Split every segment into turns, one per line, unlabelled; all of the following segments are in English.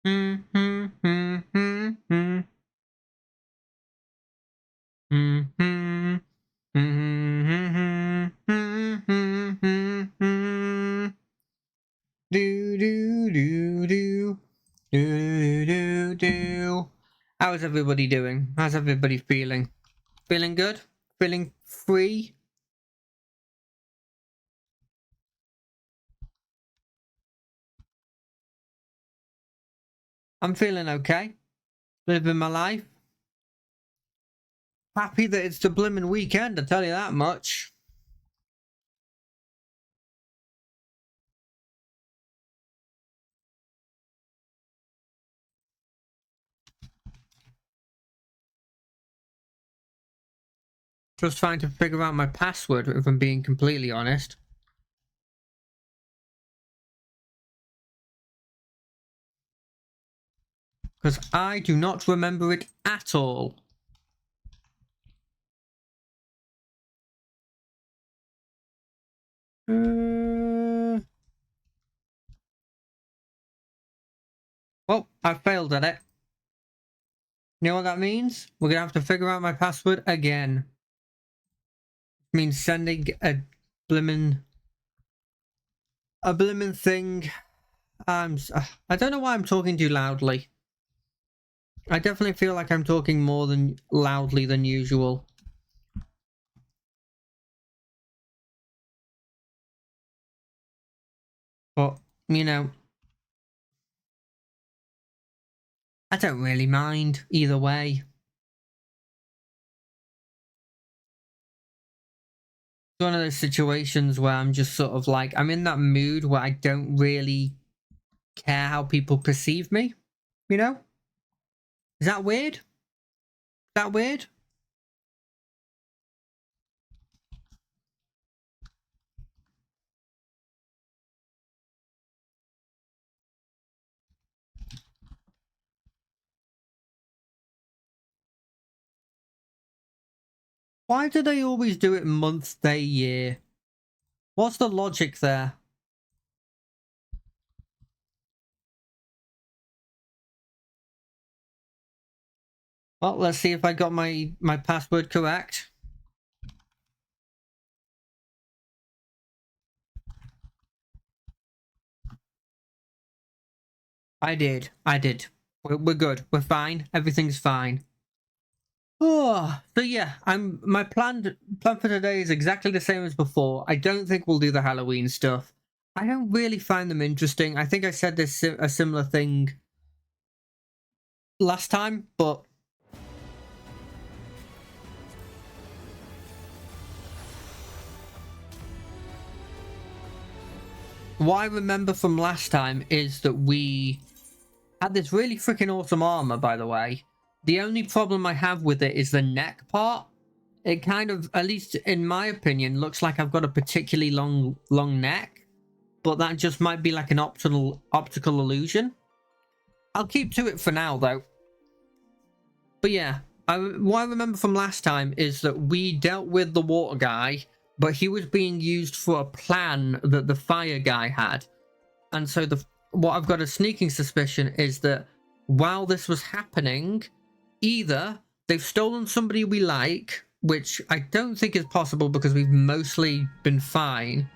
Do do do do do do do. How's everybody doing? How's everybody feeling? Feeling good? Feeling free? I'm feeling okay. Living my life. Happy that it's the blimmin' weekend, I tell you that much. Just trying to figure out my password, if I'm being completely honest. Because I do not remember it at all. Well, I failed at it. You know what that means? We're gonna have to figure out my password again. It means sending a blimmin' thing. I don't know why I'm talking too loudly. I definitely feel like I'm talking more than loudly than usual. But, you know, I don't really mind either way. It's one of those situations where I'm just sort of like, I'm in that mood where I don't really care how people perceive me, you know? Is that weird? Is that weird? Why do they always do it month, day, year? What's the logic there? Well, let's see if I got my password correct. I did. We're good. We're fine. Everything's fine. Oh, so yeah, my plan for today is exactly the same as before. I don't think we'll do the Halloween stuff. I don't really find them interesting. I think I said this a similar thing last time, but what I remember from last time is that we had this really freaking awesome armor, by the way. The only problem I have with it is the neck part. It kind of, at least in my opinion, looks like I've got a particularly long neck, but that just might be like an optical illusion. I'll keep to it for now, though. But yeah, what I remember from last time is that we dealt with the water guy, but he was being used for a plan that the fire guy had. And so what I've got a sneaking suspicion is that while this was happening, either they've stolen somebody we like, which I don't think is possible because we've mostly been fine,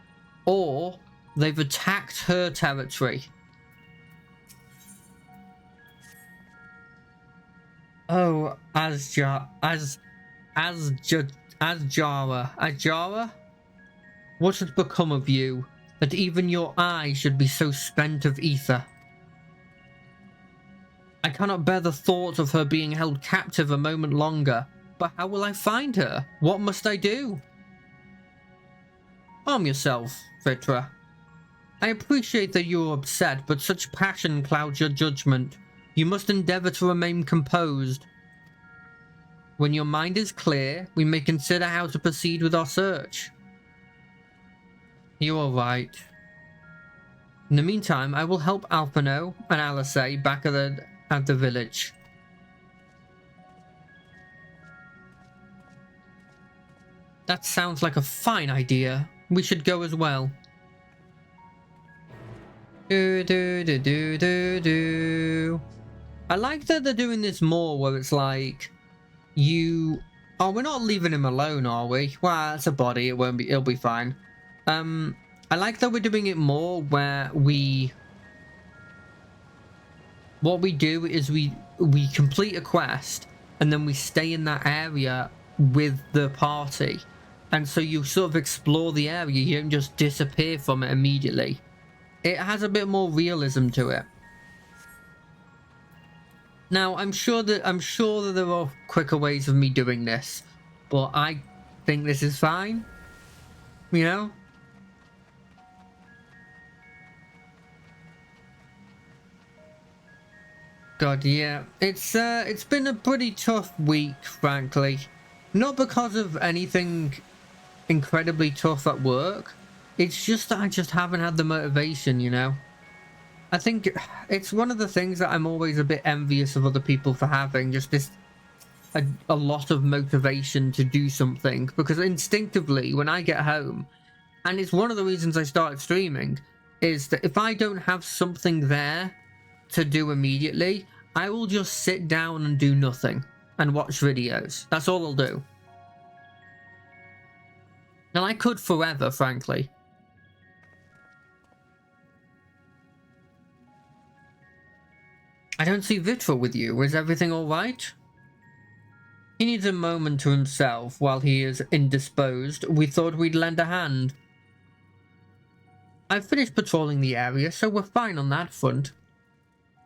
or they've attacked her territory. Oh, Asjara. What has become of you, that even your eye should be so spent of ether? I cannot bear the thought of her being held captive a moment longer. But how will I find her? What must I do? Calm yourself, Vitra. I appreciate that you are upset, but such passion clouds your judgment. You must endeavour to remain composed. When your mind is clear, we may consider how to proceed with our search. You are right. In the meantime, I will help Alphino and Alice back at the village. That sounds like a fine idea. We should go as well. Do do do do do do. I like that they're doing this more where it's like you... Oh, we're not leaving him alone, are we? Well, it's a body. It'll be fine. I like that we're doing it more where what we do is we complete a quest and then we stay in that area with the party, and so you sort of explore the area. You don't just disappear from it immediately. It has a bit more realism to it. Now, I'm sure that there are quicker ways of me doing this, but I think this is fine. You know? God, yeah. It's been a pretty tough week, frankly. Not because of anything incredibly tough at work. It's just that I just haven't had the motivation, you know? I think it's one of the things that I'm always a bit envious of other people for having, just a lot of motivation to do something, because instinctively when I get home, and it's one of the reasons I started streaming, is that if I don't have something there to do immediately, I will just sit down and do nothing and watch videos. That's all I'll do. And I could forever, frankly. I don't see Vitra with you. Is everything alright? He needs a moment to himself while he is indisposed. We thought we'd lend a hand. I've finished patrolling the area, so we're fine on that front.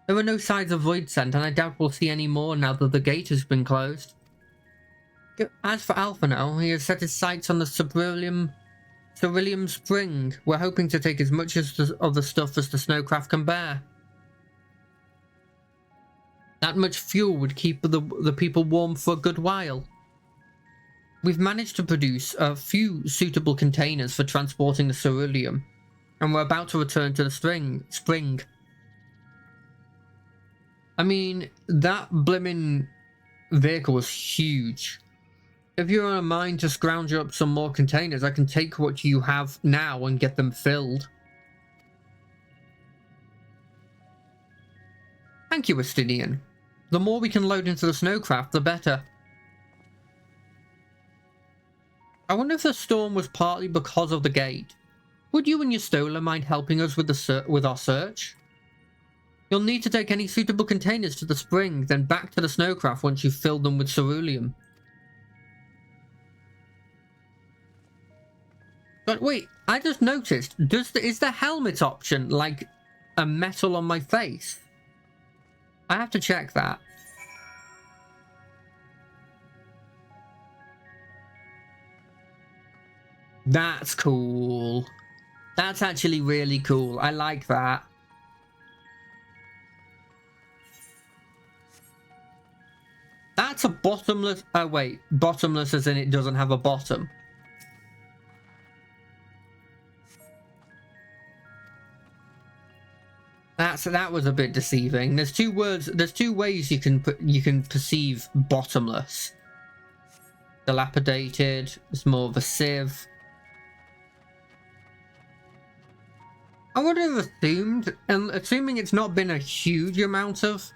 There are no signs of Void Scent, and I doubt we'll see any more now that the gate has been closed. As for Alphano, he has set his sights on the Ceruleum Spring. We're hoping to take as much of the stuff as the snowcraft can bear. That much fuel would keep the people warm for a good while. We've managed to produce a few suitable containers for transporting the ceruleum, and we're about to return to the spring. I mean, that blimmin' vehicle was huge. If you're on a mind to scrounge up some more containers, I can take what you have now and get them filled. Thank you, Estinian. The more we can load into the snowcraft, the better. I wonder if the storm was partly because of the gate. Would you and your Stola mind helping us with our search? You'll need to take any suitable containers to the spring, then back to the snowcraft once you've filled them with ceruleum. But wait, I just noticed, is the helmet option like a metal on my face? I have to check that. That's cool. That's actually really cool. I like that. That's a bottomless... Oh, wait. Bottomless as in it doesn't have a bottom. That was a bit deceiving. There's two ways you can perceive bottomless. Dilapidated. It's more of a sieve. I would have assumed, and assuming it's not been a huge amount of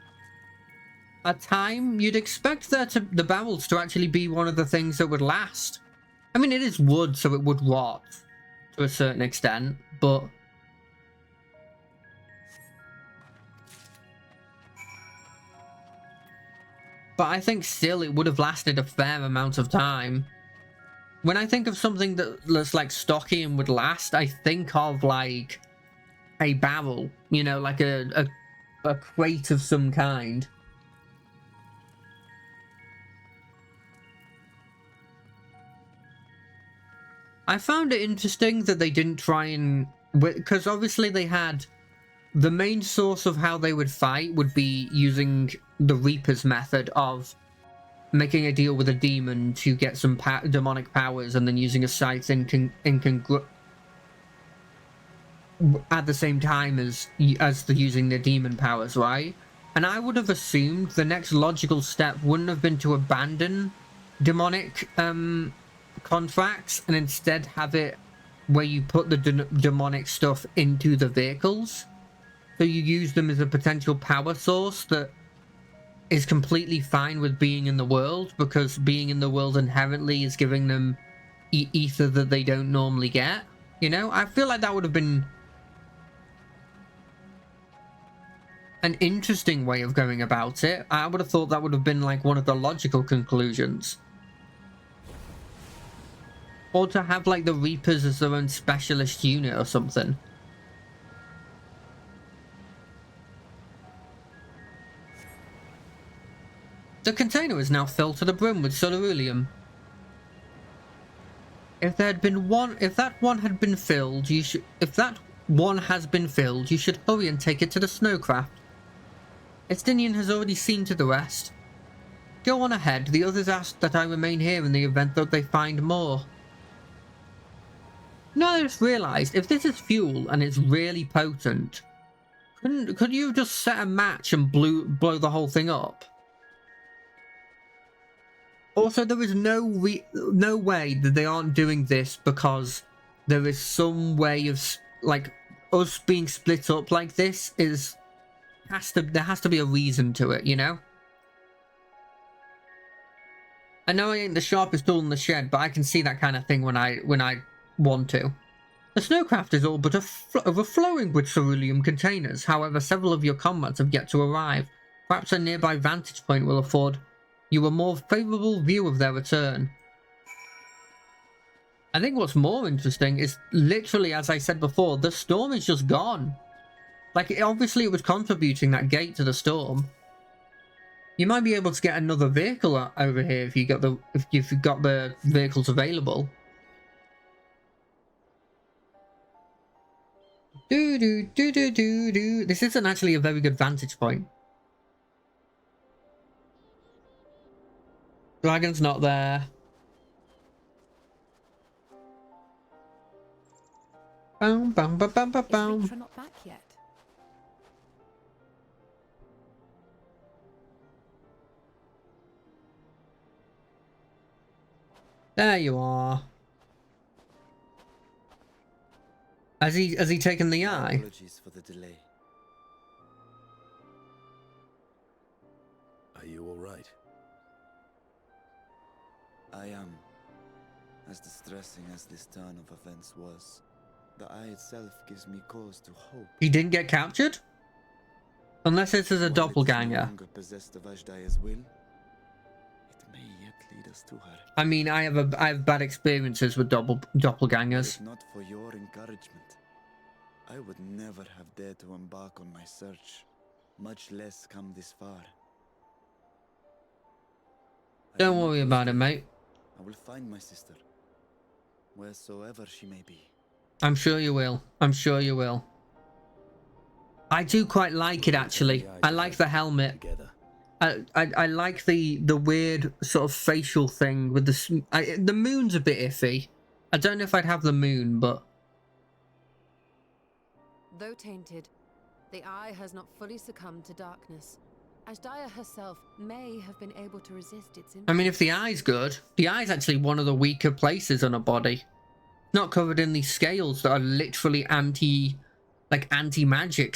a time, you'd expect the barrels to actually be one of the things that would last. I mean, it is wood, so it would rot to a certain extent, but I think still it would have lasted a fair amount of time. When I think of something that's like stocky and would last, I think of like a barrel, you know, like a crate of some kind. I found it interesting that they didn't try and... Because obviously they had... The main source of how they would fight would be using the Reaper's method of making a deal with a demon to get some demonic powers and then using a scythe at the same time as using the demon powers, right? And I would have assumed the next logical step wouldn't have been to abandon demonic contracts and instead have it where you put the demonic stuff into the vehicles, so you use them as a potential power source that is completely fine with being in the world, because being in the world inherently is giving them ether that they don't normally get. You know, I feel like that would have been an interesting way of going about it. I would have thought that would have been like one of the logical conclusions. Or to have like the Reapers as their own specialist unit or something. The container is now filled to the brim with ceruleum. If there had been one, if that one had been filled, you should, if that one has been filled, you should hurry and take it to the snowcraft. Estinian has already seen to the rest. Go on ahead. The others asked that I remain here in the event that they find more. No, I just realised, if this is fuel and it's really potent, could you just set a match and blow the whole thing up? Also, there is no way that they aren't doing this because there is some way of, like, us being split up like this there has to be a reason to it, you know? I know I ain't the sharpest tool in the shed, but I can see that kind of thing when I want to. The snowcraft is all but overflowing with ceruleum containers. However, several of your comrades have yet to arrive. Perhaps a nearby vantage point will afford you a more favourable view of their return. I think what's more interesting is literally, as I said before, the storm is just gone. Like, obviously it was contributing that gate to the storm. You might be able to get another vehicle over here if you've got the vehicles available. This isn't actually a very good vantage point. Dragon's not there. Boom, boom, boom, boom, boom, boom.
Is Ritra not back yet?
There you are. Has he taken the eye?
Apologies for the delay.
Are you all right?
I am. As distressing as this turn of events was, the eye itself gives me cause to hope.
He didn't get captured? Unless this is a doppelganger.
No longer possessed of Ajdaya's will, it may yet lead us to her.
I mean, I have bad experiences with doppelgangers.
If not for your encouragement, I would never have dared to embark on my search, much less come this far.
Don't worry about it, mate.
I will find my sister, wheresoever she may be.
I'm sure you will. I'm sure you will. I do quite like it, actually. I like the helmet. I like the weird sort of facial thing with the moon's a bit iffy. I don't know if I'd have the moon, but
Though tainted, the eye has not fully succumbed to darkness. Ajdaya herself may have been able to resist its influence.
I mean, if the eye's good, the eye's actually one of the weaker places on a body. Not covered in these scales that are literally anti-magic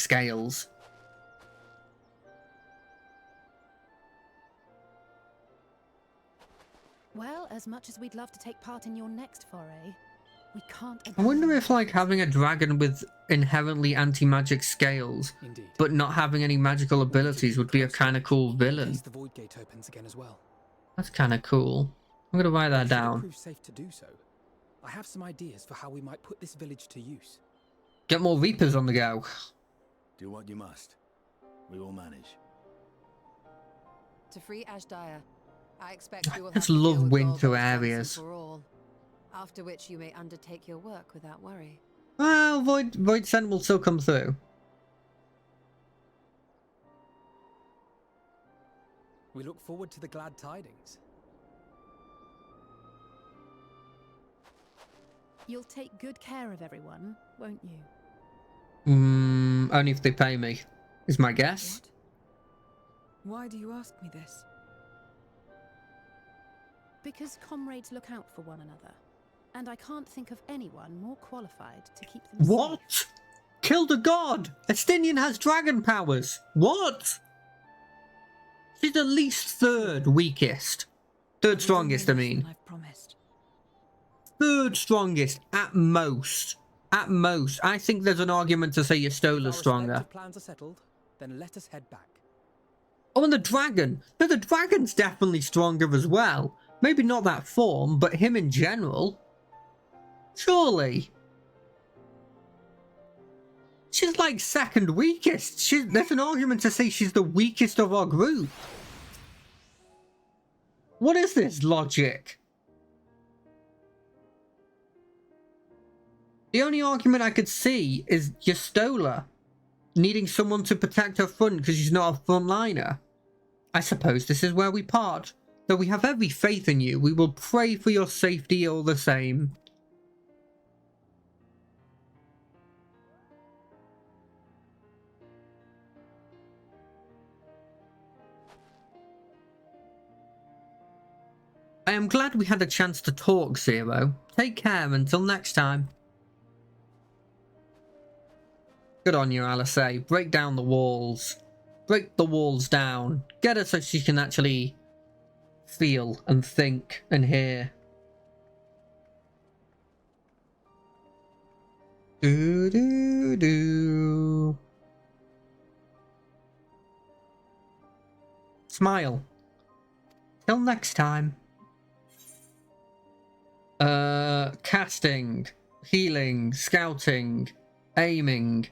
scales.
Well, as much as we'd love to take part in your next foray, we can't.
I wonder if, like, having a dragon with inherently anti-magic scales, but not having any magical abilities would be a kind of cool villain.
The void gate opens again as well.
That's kind of cool. I'm gonna write that down.
Prove safe to do so. I have some ideas for how we might put this village to use.
Get more Reapers on the go.
Do what you must. We will manage.
To free Ajdaya, I expect you will
just
have to
love
deal with
winter
Golgot's once and
areas.
for all, after which you may undertake your work without worry.
Well, Void Scent will still come through.
We look forward to the glad tidings.
You'll take good care of everyone, won't you?
Only if they pay me, is my guess.
What? Why do you ask me this?
Because comrades look out for one another, and I can't think of anyone more qualified to keep them
What?
safe.
Killed a god! Estinian has dragon powers! What? She's at least third weakest. Third strongest, I mean.
I've promised.
Third strongest at most. At most. I think there's an argument to say
If
Yastola's
our
stronger.
respective plans are settled, then let us head back.
Oh, and the dragon. No, the dragon's definitely stronger as well. Maybe not that form, but him in general. Surely. She's like second weakest. There's an argument to say she's the weakest of our group. What is this logic? The only argument I could see is Yastola needing someone to protect her front because she's not a frontliner. I suppose this is where we part. Though we have every faith in you, we will pray for your safety all the same. I am glad we had a chance to talk, Zero. Take care until next time. Good on you, Alisaie. Break down the walls. Break the walls down. Get her so she can actually feel and think and hear. Do do do. Smile. Till next time. Casting, healing, scouting, aiming.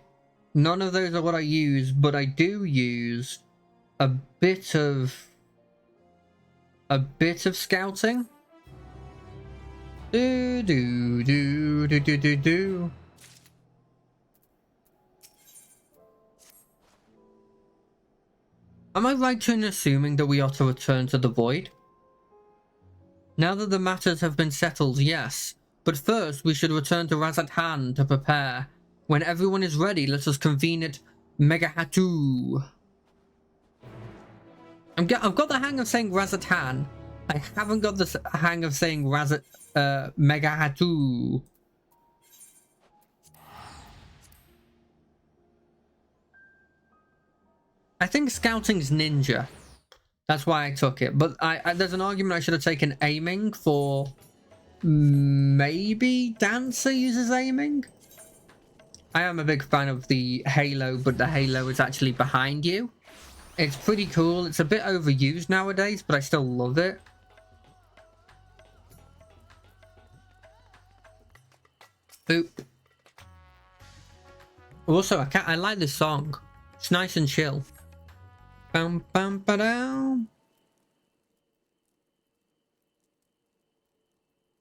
None of those are what I use, but I do use a bit of scouting. Do do do do do do do. Am I right in assuming that we are to return to the void? Now that the matters have been settled, yes. But first, we should return to Razat-Han to prepare. When everyone is ready, let us convene at Megahatu. I've got the hang of saying Razat-Han. I haven't got the hang of saying Megahatu. I think scouting's ninja. That's why I took it. But there's an argument I should have taken aiming for. Maybe Dancer uses aiming? I am a big fan of the halo, but the halo is actually behind you. It's pretty cool. It's a bit overused nowadays, but I still love it. Boop. Also, I like this song. It's nice and chill. Bum bum ba down.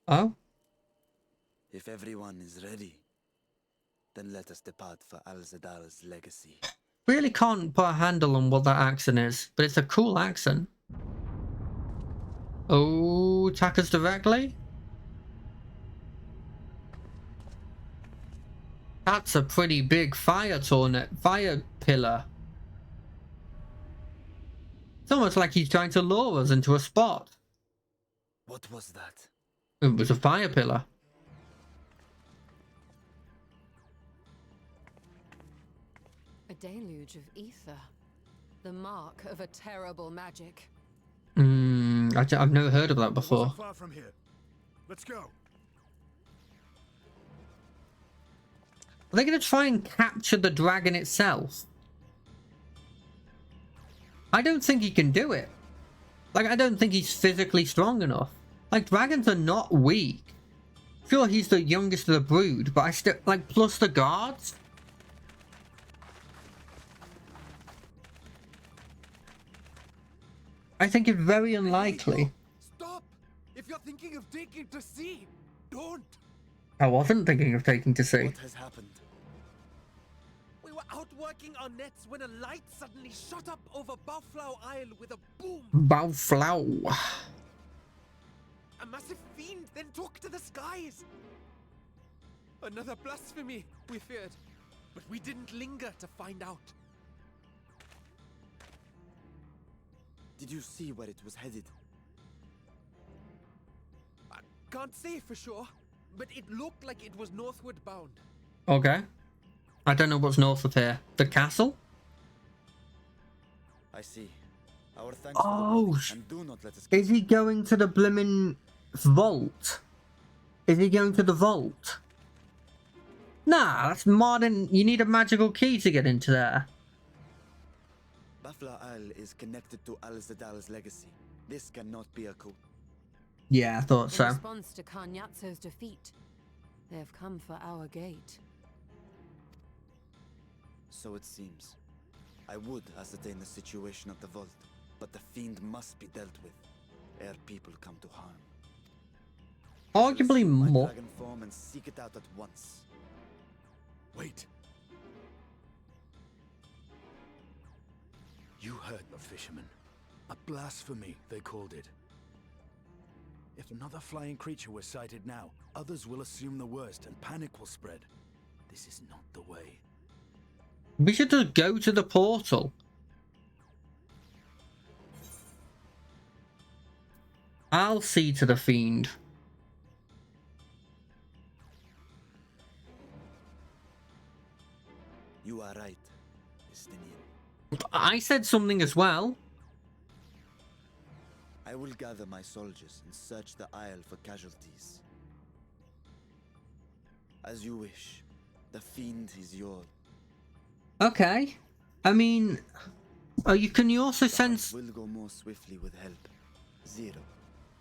Oh?
If everyone is ready, then let us depart for Al-Zadal's legacy.
Really can't put a handle on what that accent is, but it's a cool accent. Oh, attack us directly? That's a pretty big fire pillar. It's almost like he's trying to lure us into a spot.
What was that?
It was a fire pillar.
A deluge of ether. The mark of a terrible magic.
I've never heard of that before.
Wasn't far from here. Let's go.
Are they going to try and capture the dragon itself? I don't think he can do it. Like, I don't think he's physically strong enough. Like, dragons are not weak. Sure, he's the youngest of the brood, but I still, like, plus the guards? I think it's very unlikely.
Stop! If you're thinking of taking to sea, don't!
I wasn't thinking of taking to sea.
What has happened?
We were out working our nets when a light suddenly shot up over Bauflau Isle with a boom.
Bauflau.
A massive fiend then took to the skies. Another blasphemy, we feared. But we didn't linger to find out.
Did you see where it was headed?
I can't say for sure, but it looked like it was northward bound.
Okay. I don't know what's north of here. The castle?
I see. Our thanks for the
Oh,
warning, and do not let us
is he going to the blimmin' vault? Is he going to the vault? Nah, that's modern. You need a magical key to get into there.
Bafla Al is connected to Al Zadal's legacy. This cannot be a coup.
Yeah, I thought
In
so.
response to Kanyatso's defeat, they have come for our gate.
So it seems. I would ascertain the situation at the vault, but the fiend must be dealt with, ere people come to harm.
Arguably
Assume my
more.
dragon form and seek it out at once.
Wait. You heard the fisherman. A blasphemy, they called it. If another flying creature was sighted now, others will assume the worst and panic will spread. This is not the way.
We should just go to the portal. I'll see to the fiend.
You are right, Estinian.
I said something as well.
I will gather my soldiers and search the Isle for casualties. As you wish. The fiend is yours.
Okay. I mean, can you also sense...
Will go more swiftly with help. Zero.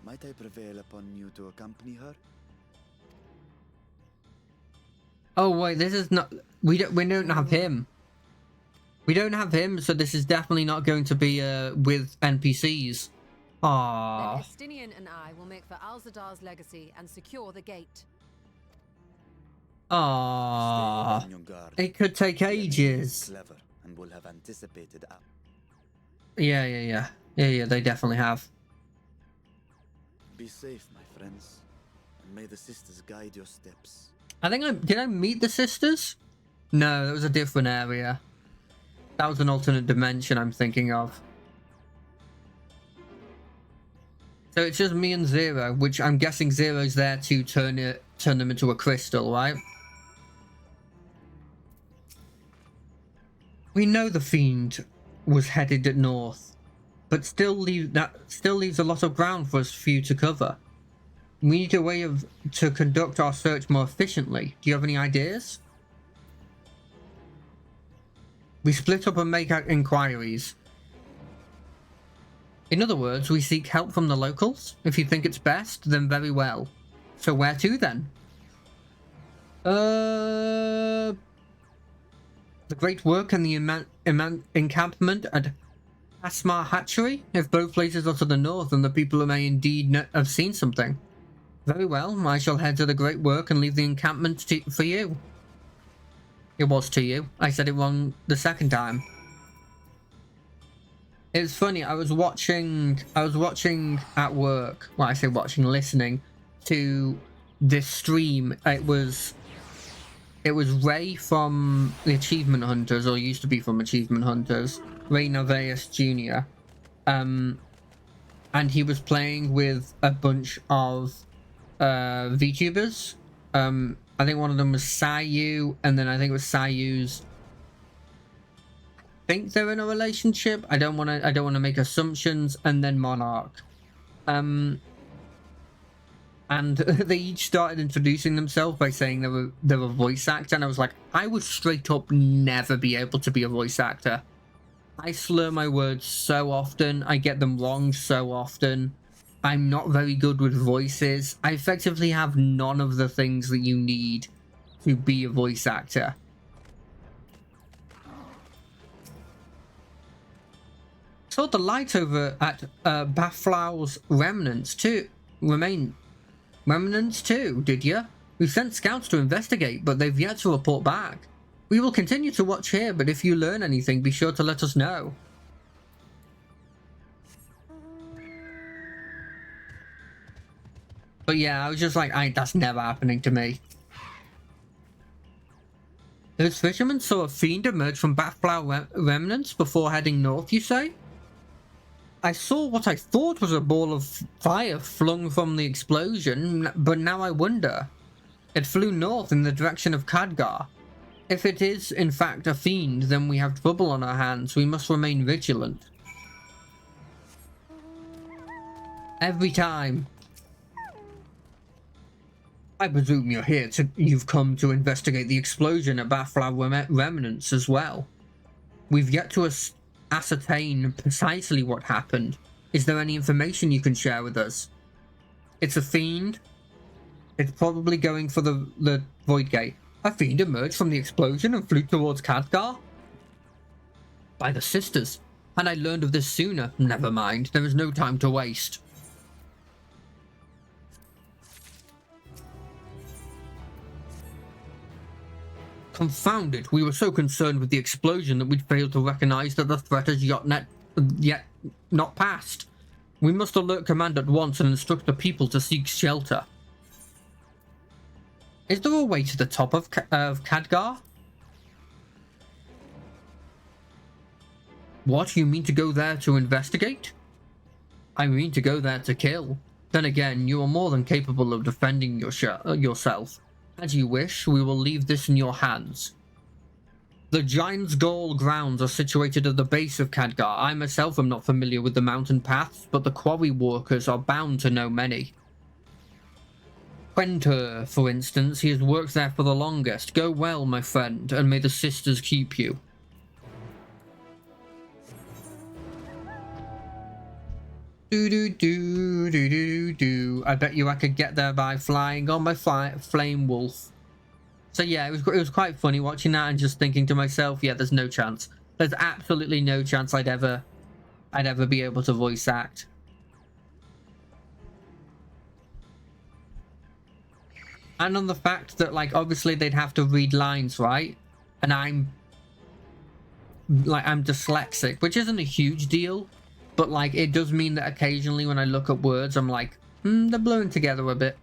Might I prevail upon you to accompany her?
Oh wait, this is not... We don't have him. We don't have him, so this is definitely not going to be with NPCs.
Then
Aww.
Estinian and I will make for Al-Zadar's legacy and secure the gate.
Aww.
Stay on your guard.
It could take
The enemy is
ages.
Clever and will have anticipated.
Yeah, they definitely have.
Be safe, my friends, and may the sisters guide your steps.
I think did I meet the sisters? No, that was a different area. That was an alternate dimension I'm thinking of. So it's just me and Zero, which I'm guessing Zero's there to turn them into a crystal, right? We know the fiend was headed north, but still leaves a lot of ground for you to cover. We need a way to conduct our search more efficiently. Do you have any ideas? We split up and make our inquiries. In other words, we seek help from the locals. If you think it's best, then very well. So where to then? The Great Work and the encampment at Asmar Hatchery? If both places are to the north, then the people may indeed have seen something. Very well, I shall head to the Great Work and leave the encampment for you. It was to you. I said it wrong the second time. It's funny, I was watching at work, well I say watching, listening to this stream. It was Ray from the Achievement Hunters, or used to be from Achievement Hunters, Ray Naveus Jr. And he was playing with a bunch of VTubers. I think one of them was Sayu, and then I think it was Sayu's. I think they're in a relationship. I don't want to make assumptions. And then Monarch. And they each started introducing themselves by saying they were a voice actor, and I was like, I would straight up never be able to be a voice actor. I slur my words so often, I get them wrong so often. I'm not very good with voices. I effectively have none of the things that you need to be a voice actor. Saw the light over at Baflau's remnants too. Remnants too, did you? We've sent scouts to investigate, but they've yet to report back. We will continue to watch here, but if you learn anything, be sure to let us know. But yeah, I was just like, that's never happening to me. Those fishermen saw a fiend emerge from Baflau remnants before heading north, you say? I saw what I thought was a ball of fire flung from the explosion, but now I wonder. It flew north in the direction of Khadgar. If it is, in fact, a fiend, then we have trouble on our hands. We must remain vigilant. Every time. I presume you've come to investigate the explosion at Bathflower Remnants as well. We've yet to ascertain precisely what happened. Is there any information you can share with us? It's a fiend. It's probably going for the Void Gate. A fiend emerged from the explosion and flew towards Khadgar? By the sisters. Had I learned of this sooner? Never mind. There is no time to waste. Confounded. We were so concerned with the explosion that we'd failed to recognize that the threat has yet not passed. We must alert command at once and instruct the people to seek shelter. Is there a way to the top of Khadgar? What? You mean to go there to investigate? I mean to go there to kill. Then again, you are more than capable of defending yourself. As you wish, we will leave this in your hands. The Giant's Goal grounds are situated at the base of Khadgar. I myself am not familiar with the mountain paths, but the quarry workers are bound to know many. Quentur, for instance, he has worked there for the longest. Go well, my friend, and may the sisters keep you. Do. I bet you I could get there by flying on my flame wolf. So yeah, it was quite funny watching that and just thinking to myself, yeah, there's no chance. There's absolutely no chance I'd ever be able to voice act. And on the fact that, like, obviously they'd have to read lines, right? And I'm dyslexic, which isn't a huge deal. But, like, it does mean that occasionally when I look at words, I'm like, they're blurring together a bit.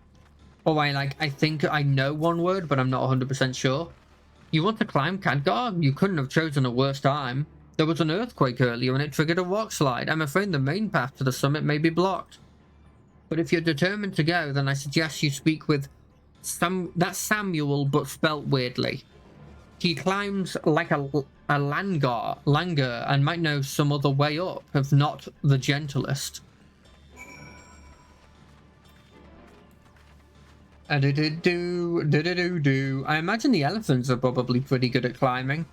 Or I think I know one word, but I'm not 100% sure. You want to climb Khadgar? You couldn't have chosen a worse time. There was an earthquake earlier and it triggered a rock slide. I'm afraid the main path to the summit may be blocked. But if you're determined to go, then I suggest you speak with that's Samuel, but spelt weirdly. He climbs like a langar and might know some other way up, if not the gentlest. I imagine the elephants are probably pretty good at climbing.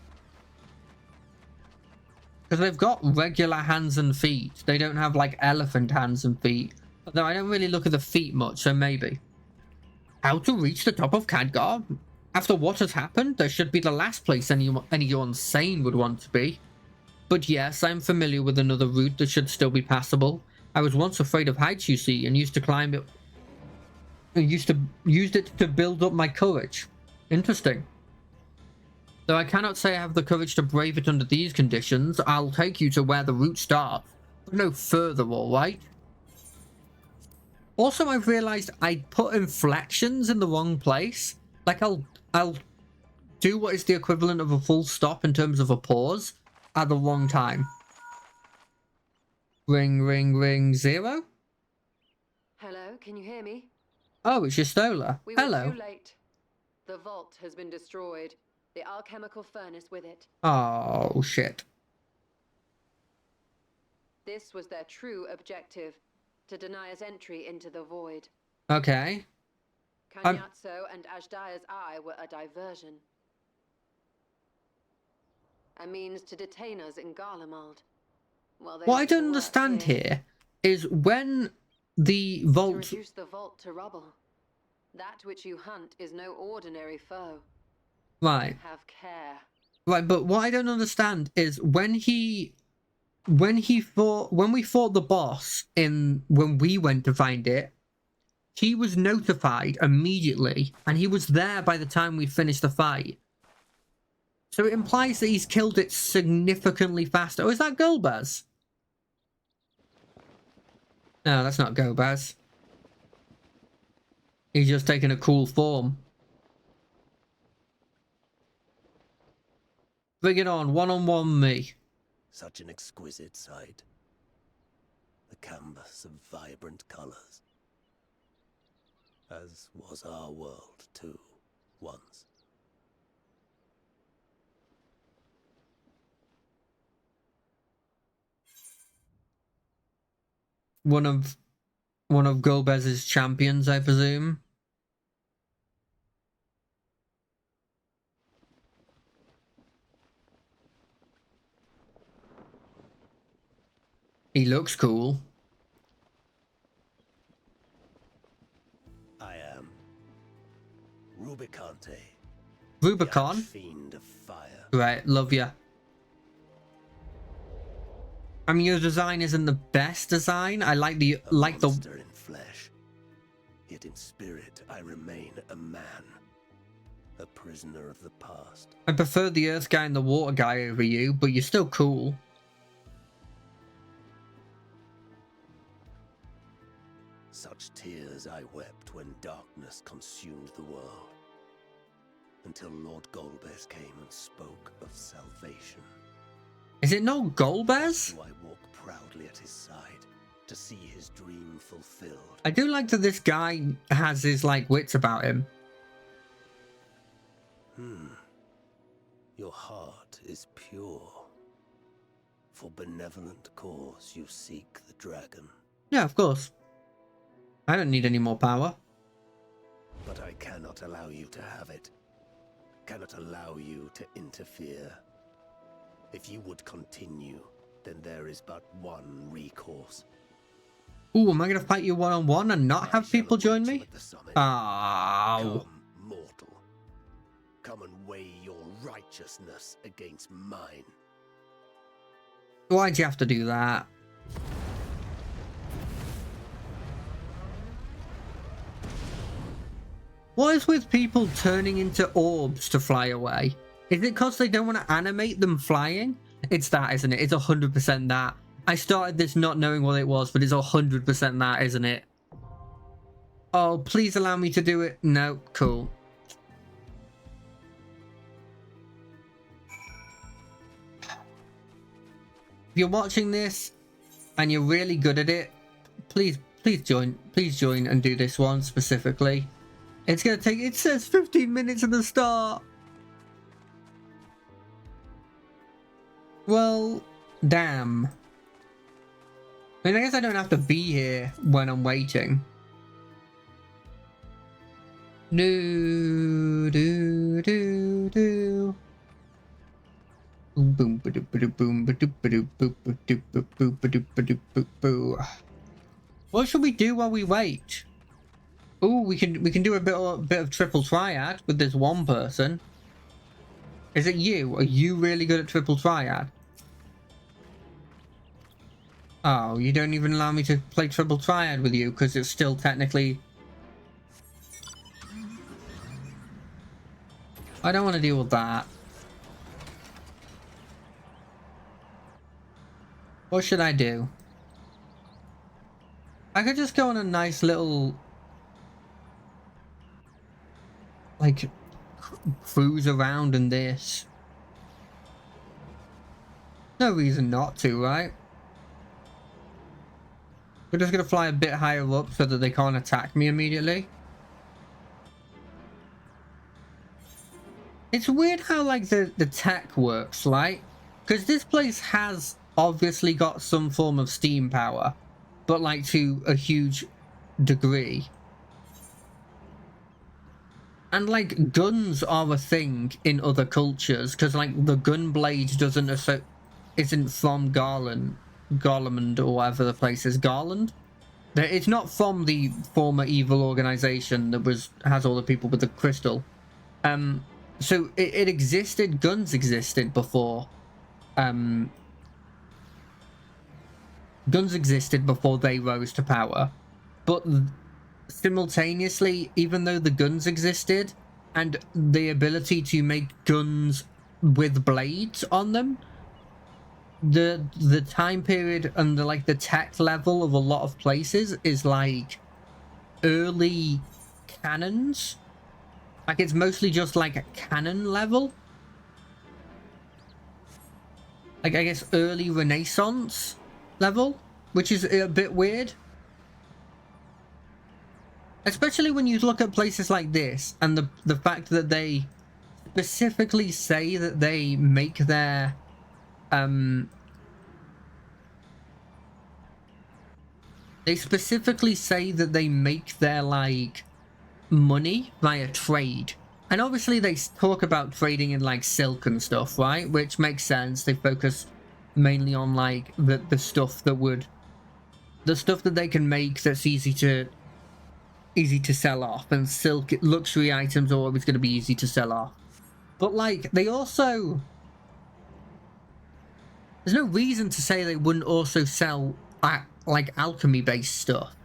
Because they've got regular hands and feet. They don't have, like, elephant hands and feet. Although I don't really look at the feet much, so maybe. How to reach the top of Khadgar? After what has happened, there should be the last place anyone sane would want to be. But yes, I'm familiar with another route that should still be passable. I was once afraid of heights, you see, and used to climb it. Used it to build up my courage. Interesting. Though I cannot say I have the courage to brave it under these conditions, I'll take you to where the route starts. But no further, alright? Also, I've realized I put inflections in the wrong place. Like, I'll do what is the equivalent of a full stop in terms of a pause at the wrong time. Ring, ring, ring, 0?
Hello, can you hear me?
Oh, it's your Stola.
We were
Hello.
too late. The vault has been destroyed. The alchemical furnace with it.
Oh, shit.
This was their true objective, to deny us entry into the void.
Okay.
Kanyatso and Ajdaya's eye were a diversion. A means to detain us in Garlemald.
What I don't understand here is when the vault...
To reduce the vault to rubble. That which you hunt is no ordinary foe.
Right.
Have care.
Right, but what I don't understand is when we fought the boss when we went to find it, he was notified immediately, and he was there by the time we finished the fight. So it implies that he's killed it significantly faster. Oh, is that Golbaz? No, that's not Golbaz. He's just taking a cool form. Bring it on, one-on-one me.
Such an exquisite sight. The canvas of vibrant colors. As was our world, too, once.
One of one of Golbez's champions, I presume. He looks cool.
I am Rubicante,
Rubicon?
the fiend of fire.
Right, love ya. I mean, your design isn't the best design. I like the
Monster in flesh, yet in spirit I remain a man, a prisoner of the past.
I prefer the earth guy and the water guy over you, but you're still cool.
Such tears I wept when darkness consumed the world, until Lord Golbez came and spoke of salvation.
Is it not Golbez?
Do I walk proudly at his side to see his dream fulfilled?
I do like that this guy has his, like, wits about him.
Your heart is pure. For benevolent cause you seek the dragon.
Yeah, of course. I don't need any more power.
But I cannot allow you to have it. Cannot allow you to interfere. If you would continue, then there is but one recourse.
Ooh, am I gonna fight you one-on-one and not have people join me? Oh.
Come, mortal. Come and weigh your righteousness against mine.
Why'd you have to do that? What is with people turning into orbs to fly away? Is it because they don't want to animate them flying? It's that, isn't it? It's 100% that. I started this not knowing what it was, but it's 100% that, isn't it? Oh, please allow me to do it. No, cool. If you're watching this and you're really good at it, please join and do this one specifically. It's gonna take, it says 15 minutes at the start. Well, damn. I mean, I guess I don't have to be here when I'm waiting. Do do do do. Boom boom ba doop ba doop boom ba doop ba doop boop ba doop ba boop ba doop ba doop boop boo. What should we do while we wait? Ooh, we can do a bit of triple triad with this one person. Is it you? Are you really good at triple triad? Oh, you don't even allow me to play triple triad with you because it's still technically... I don't want to deal with that. What should I do? I could just go on a nice little... like... cruise around in this. No reason not to, right? We're just gonna fly a bit higher up so that they can't attack me immediately. It's weird how like the tech works, right? Because this place has obviously got some form of steam power, but like to a huge degree. And like guns are a thing in other cultures, because like the gun blade isn't from Garland or whatever the place is. Garland? It's not from the former evil organization that has all the people with the crystal. So it existed, guns existed before. Guns existed before they rose to power. But simultaneously, even though the guns existed and the ability to make guns with blades on them, the time period and the tech level of a lot of places is like early cannons. Like it's mostly just like a cannon level. Like I guess early Renaissance level, which is a bit weird. Especially when you look at places like this and the fact that they specifically say that they make their They specifically say that they make their, like, money via trade. And obviously they talk about trading in, like, silk and stuff, right? Which makes sense. They focus mainly on, like, the stuff that would... the stuff that they can make that's easy to sell off. And silk, luxury items are always going to be easy to sell off. But, like, they also... there's no reason to say they wouldn't also sell, like, alchemy-based stuff.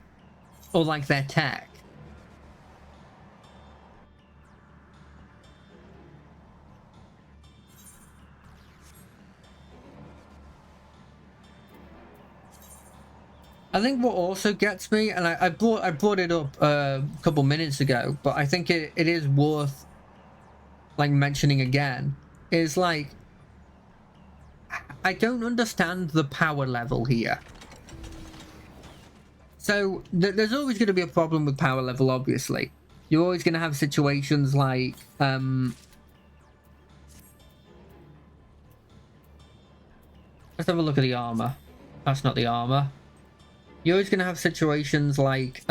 Or, like, their tech. I think what also gets me, and I brought it up a couple minutes ago, but I think it is worth, like, mentioning again, is, like, I don't understand the power level here. So there's always going to be a problem with power level, obviously. You're always going to have situations like let's have a look at the armor. That's not the armor. You're always going to have situations like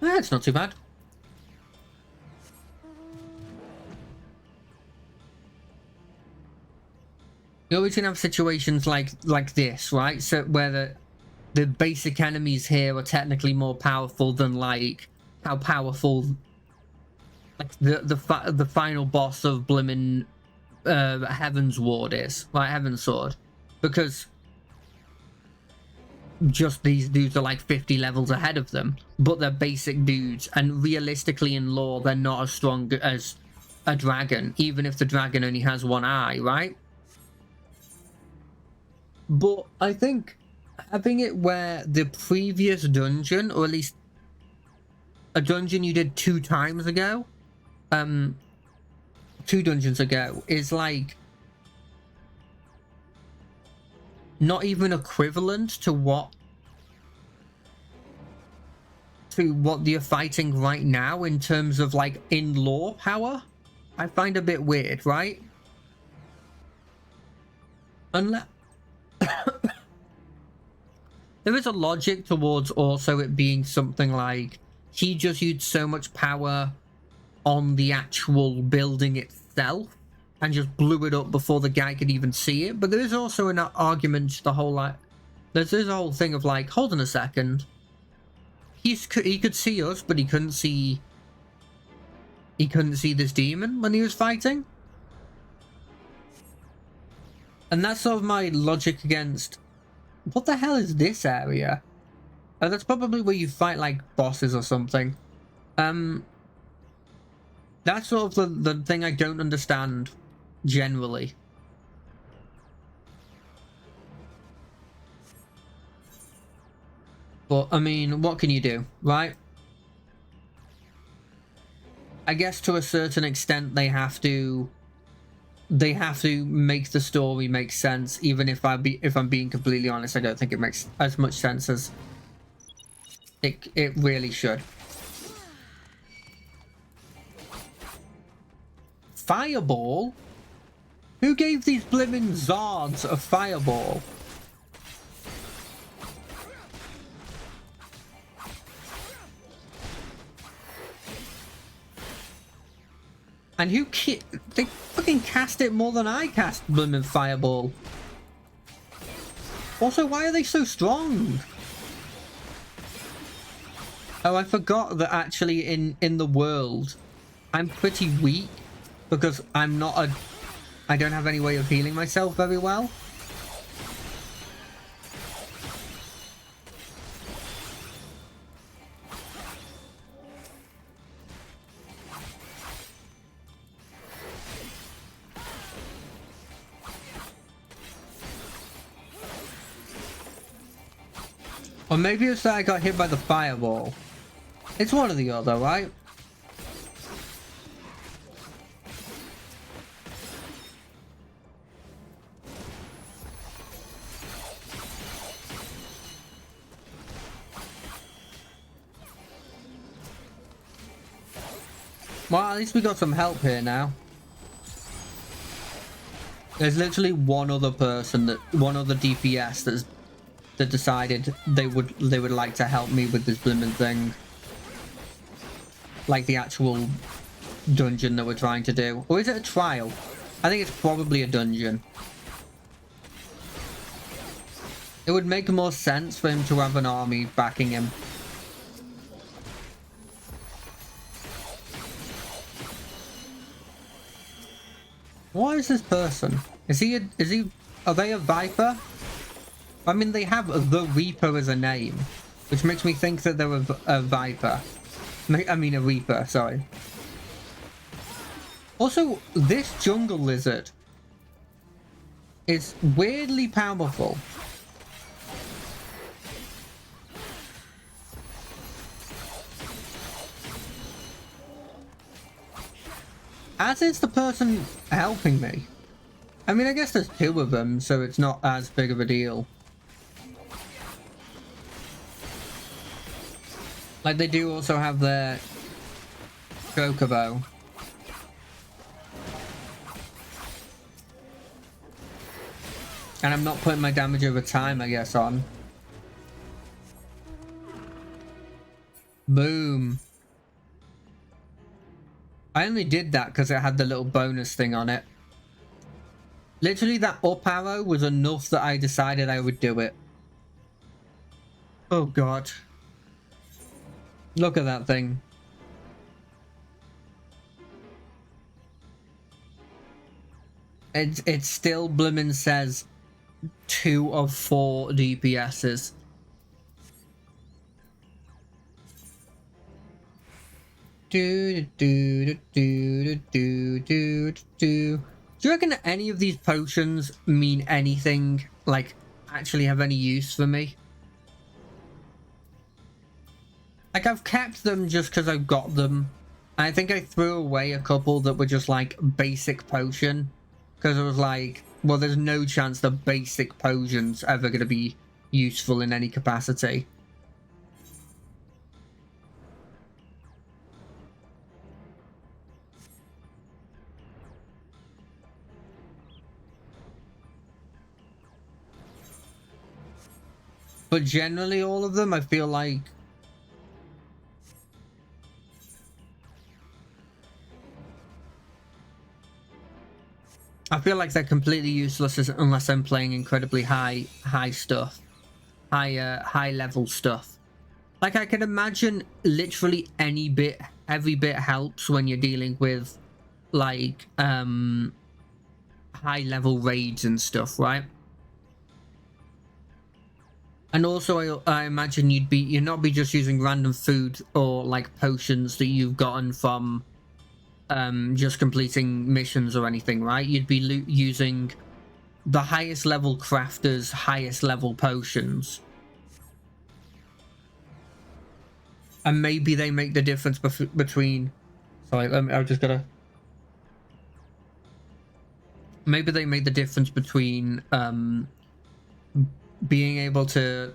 it's not too bad. You're always going to have situations like this, right? So where the basic enemies here are technically more powerful than, like, how powerful, like, the final boss of Blimmin' Heaven's Ward is, like Heaven's Sword, because just these dudes are like 50 levels ahead of them, but they're basic dudes, and realistically in lore they're not as strong as a dragon, even if the dragon only has one eye, right? But I think having it where the previous dungeon, or at least a dungeon you did 2 times ago, 2 dungeons ago, is, like, not even equivalent to what you're fighting right now in terms of, like, in lore power, I find a bit weird, right? Unless there is a logic towards also it being something like he just used so much power on the actual building itself and just blew it up before the guy could even see it. But there is also an argument, the whole, like, there's a whole thing of, like, hold on a second, he could see us, but he couldn't see this demon when he was fighting. And that's sort of my logic against, what the hell is this area? That's probably where you fight, like, bosses or something. That's sort of the thing I don't understand generally. But, I mean, what can you do, right? I guess to a certain extent they have to make the story make sense, even if I'm being completely honest, I don't think it makes as much sense as it really should. Fireball? Who gave these blimmin' Zards a fireball? And they fucking cast it more than I cast blimmin' fireball. Also, why are they so strong? Oh, I forgot that actually in the world, I'm pretty weak because I don't have any way of healing myself very well. Or maybe it's that I got hit by the fireball. It's one or the other, right? Well, at least we got some help here now. There's literally one other person, one other DPS that decided they would like to help me with this blooming thing. Like the actual dungeon that we're trying to do. Or is it a trial? I think it's probably a dungeon. It would make more sense for him to have an army backing him. What is this person? Are they a Viper? I mean, they have the Reaper as a name, which makes me think that they're a Viper. I mean, a Reaper, sorry. Also, this jungle lizard is weirdly powerful. As is the person helping me. I mean, I guess there's two of them, so it's not as big of a deal. Like, they do also have their chocobo. And I'm not putting my damage over time, I guess, on. Boom. I only did that because it had the little bonus thing on it. Literally, that up arrow was enough that I decided I would do it. Oh, God. Look at that thing. It still bloomin' says 2 of 4 DPSs. Do do do do do do do. Do you reckon any of these potions mean anything? Like, actually have any use for me? Like, I've kept them just because I've got them. I think I threw away a couple that were just like basic potion. Because I was like, well, there's no chance the basic potion's ever going to be useful in any capacity. But generally all of them, I feel like... they're completely useless unless I'm playing incredibly high stuff. High level stuff. Like, I can imagine literally every bit helps when you're dealing with, like, high level raids and stuff, right? And also, I imagine you'd not be just using random food or like potions that you've gotten from just completing missions or anything, right? You'd be using the highest level crafters, highest level potions. And maybe they make the difference between... Sorry, I've just gotta... Maybe they make the difference between being able to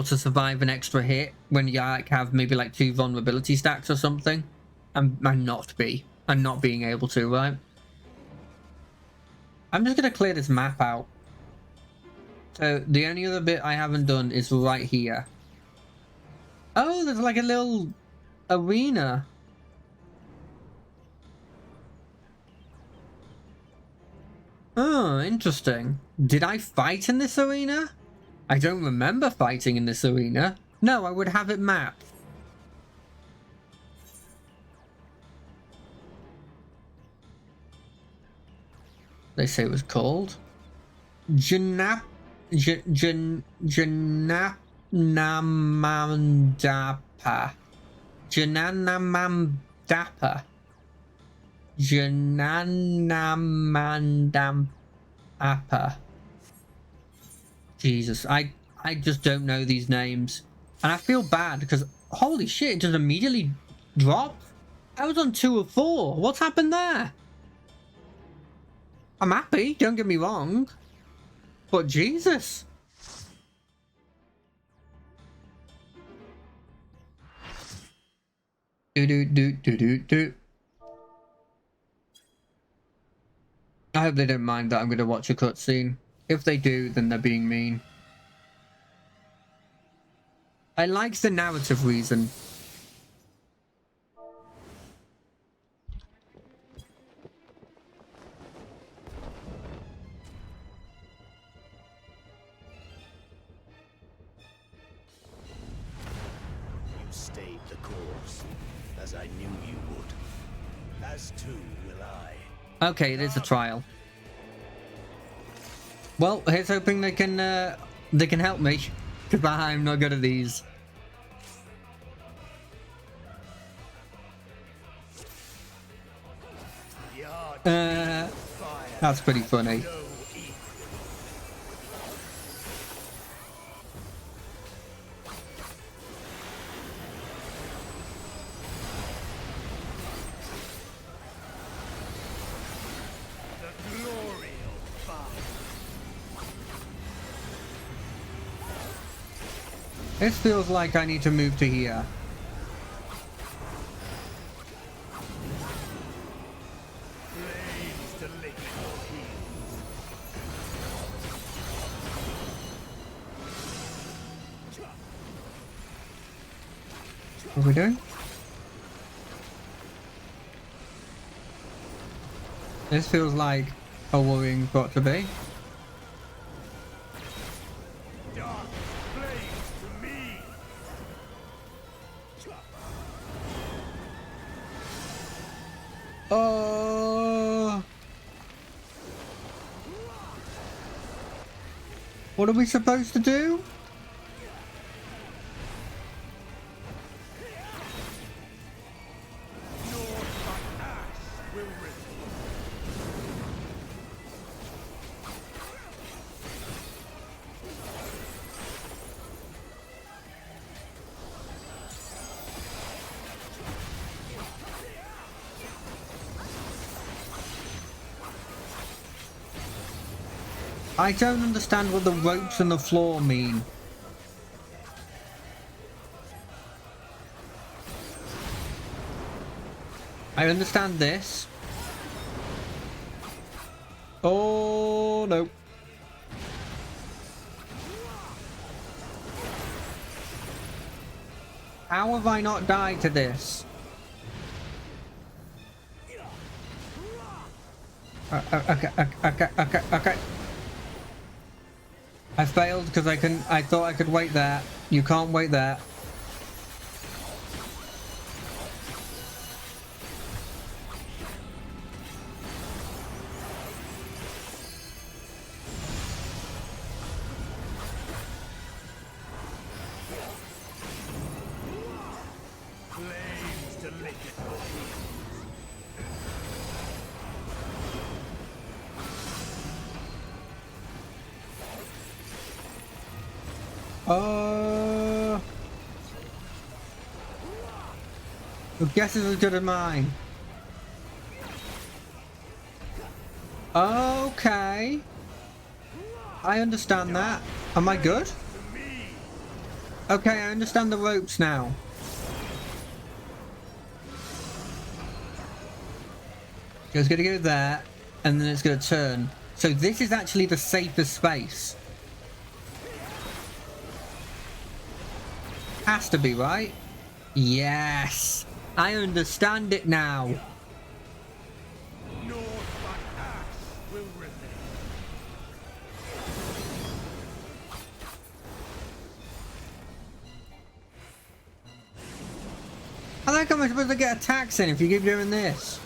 survive an extra hit when you like have maybe like 2 vulnerability stacks or something, and not being able to, right? I'm just gonna clear this map out. So the only other bit I haven't done is right here. Oh, there's like a little arena. Oh, interesting. Did I fight in this arena? I don't remember fighting in this arena. No, I would have it mapped. They say it was called Janapnamandapa. Jananamandapa. Jananamandapa. Jesus, I just don't know these names. And I feel bad because, holy shit, it just immediately dropped. I was on 2 of 4. What's happened there? I'm happy, don't get me wrong. But Jesus. Do. I hope they don't mind that I'm going to watch a cutscene. If they do, then they're being mean. I like the narrative reason.
You stayed the course, as I knew you would. As too will I.
Okay, it is a trial. Well, here's hoping they can help me, because I'm not good at these. That's pretty funny. This feels like I need to move to here. What are we doing? This feels like a worrying spot to be. What are we supposed to do? I don't understand what the ropes and the floor mean. I understand this. Oh no. How have I not died to this? Okay. I failed because I thought I could wait there. You can't wait there. Your guess is as good as mine. Okay. I understand that. Am I good? Okay, I understand the ropes now. It's gonna go there, and then it's gonna turn. So this is actually the safest space. Has to be, right? Yes! I understand it now. How the heck am I supposed to get attacks in if you keep doing this?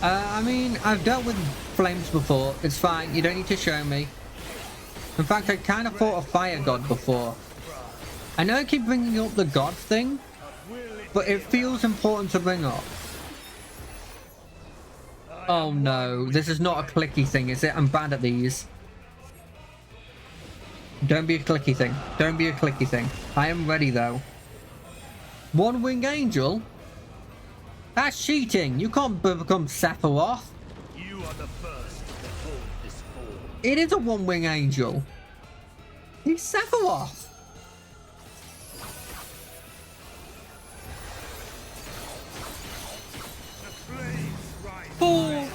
I mean, I've dealt with flames before. It's fine. You don't need to show me. In fact, I kind of fought a fire god before. I know I keep bringing up the god thing, but it feels important to bring up. Oh no, this is not a clicky thing, is it? I'm bad at these. Don't be a clicky thing. Don't be a clicky thing. I am ready though. One wing angel? That's cheating. You can't become Sephiroth.
You are the first to hold this form.
It is a one wing angel. He's Sephiroth. Four.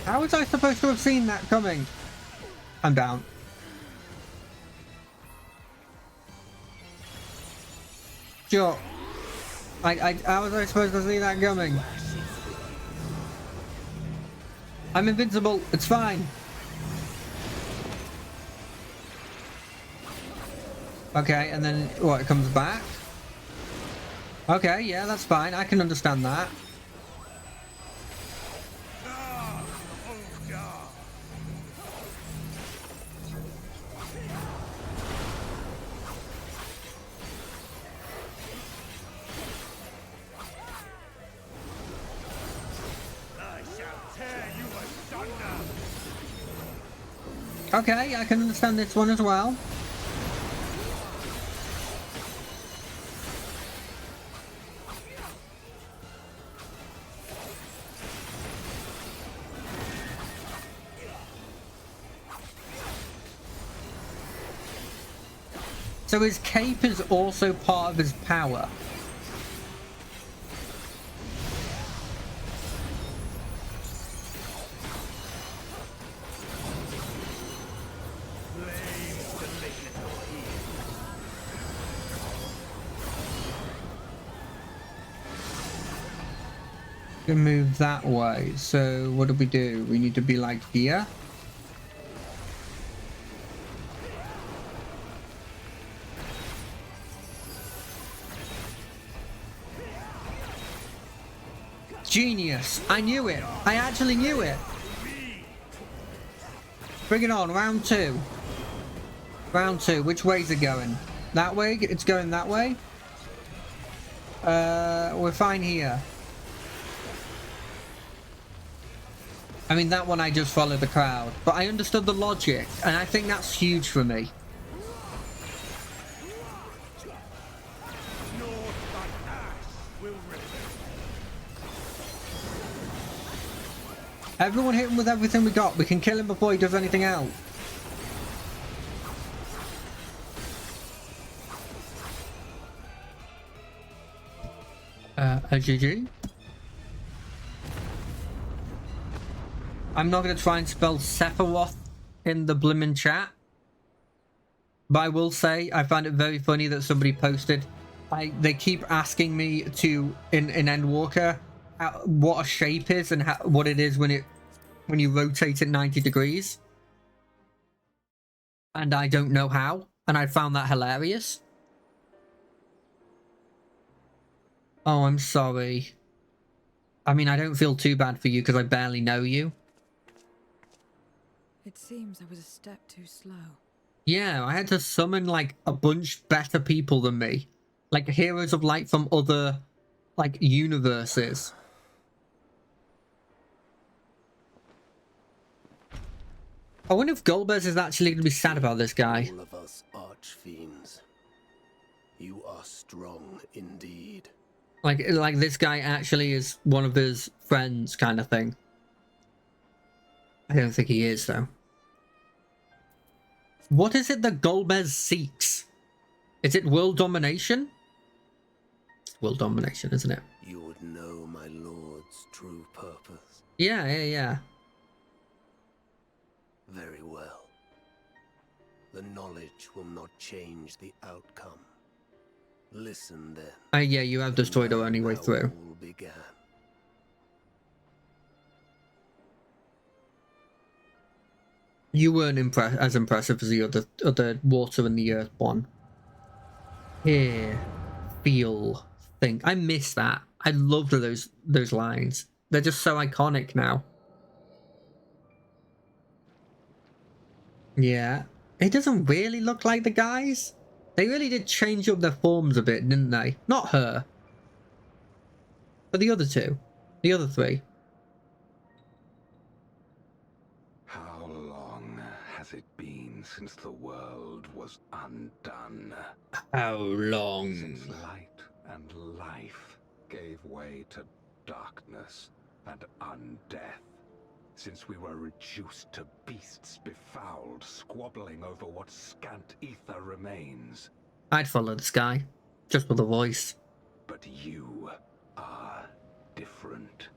How was I supposed to have seen that coming? I'm down. Sure. How was I supposed to see that coming? I'm invincible. It's fine. Okay, and then what? It comes back. Okay, yeah, that's fine. I can understand that. Okay, I can understand this one as well. So his cape is also part of his power. We can move that way. So what do? We need to be like here. Genius! I knew it! I actually knew it! Bring it on, round two. Round two, which way's it going? That way? It's going that way? We're fine here. I mean, that one I just followed the crowd. But I understood the logic, and I think that's huge for me. Everyone hit him with everything we got. We can kill him before he does anything else. A GG. I'm not going to try and spell Sephiroth in the blimmin' chat. But I will say, I find it very funny that somebody posted. They keep asking me to, in Endwalker, what a shape is and what it is when you rotate it 90 degrees. And I don't know how. And I found that hilarious. Oh, I'm sorry. I mean, I don't feel too bad for you because I barely know you.
It seems I was a step too slow.
Yeah, I had to summon like a bunch better people than me. Like heroes of light from other like universes. I wonder if Golbez is actually going to be sad about this guy.
All of us archfiends. You are strong indeed.
Like this guy actually is one of his friends kind of thing. I don't think he is though. What is it that Golbez seeks? Is it world domination? It's world domination, isn't it?
You would know my lord's true purpose.
Yeah.
Very well. The knowledge will not change the outcome. Listen then.
Yeah, you have destroyed our only way through.
All began.
You weren't as impressive as the other water and the earth one. Here, feel thing. I miss that. I loved those lines. They're just so iconic now. Yeah. It doesn't really look like the guys. They really did change up their forms a bit, didn't they? Not her. But the other two. The other three.
How long has it been since the world was undone?
How long?
Since light and life gave way to darkness and undeath. Since we were reduced to beasts befouled, squabbling over what scant ether remains.
I'd follow this guy. Just for the voice.
But you are different.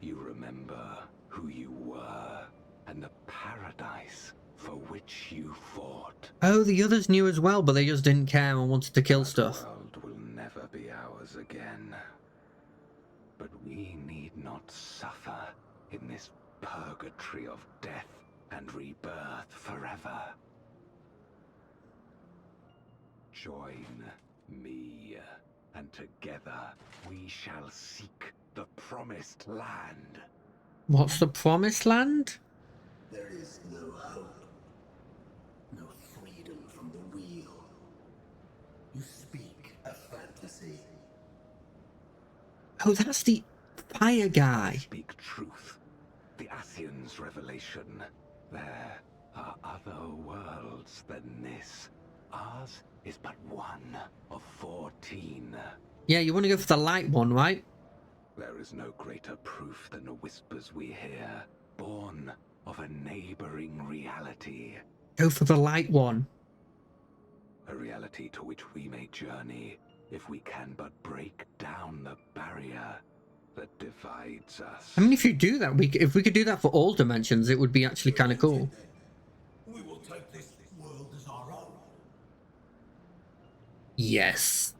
You remember who you were and the paradise for which you fought.
Oh, the others knew as well, but they just didn't care and wanted to kill stuff.
The world will never be ours again. But we need not suffer in this purgatory of death and rebirth forever. Join me, and together we shall seek the promised land.
What's the promised land?
There is no hope, no freedom from the wheel. You speak a fantasy.
Oh, that's the fire guy.
Speak truth. The Ascian's revelation. There are other worlds than this. Ours is but one of 14.
Yeah, you want to go for the light one, right?
There is no greater proof than the whispers we hear, born of a neighboring reality.
Go for the light one.
A reality to which we may journey if we can but break down the barrier that divides us.
I mean, if you do that, if we could do that for all dimensions, it would be actually kind of cool.
We will take this world as our own.
Yes.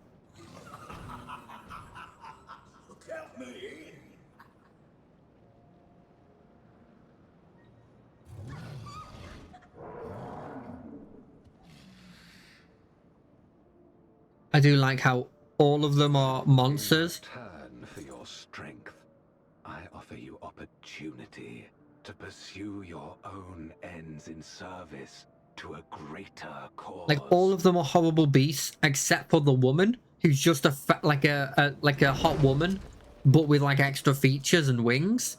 Count me in.
I do like how all of them are monsters.
Turn for your strength. I offer you opportunity to pursue your own ends in service to a greater cause.
Like all of them are horrible beasts, except for the woman, who's just like a hot woman, but with like extra features and wings.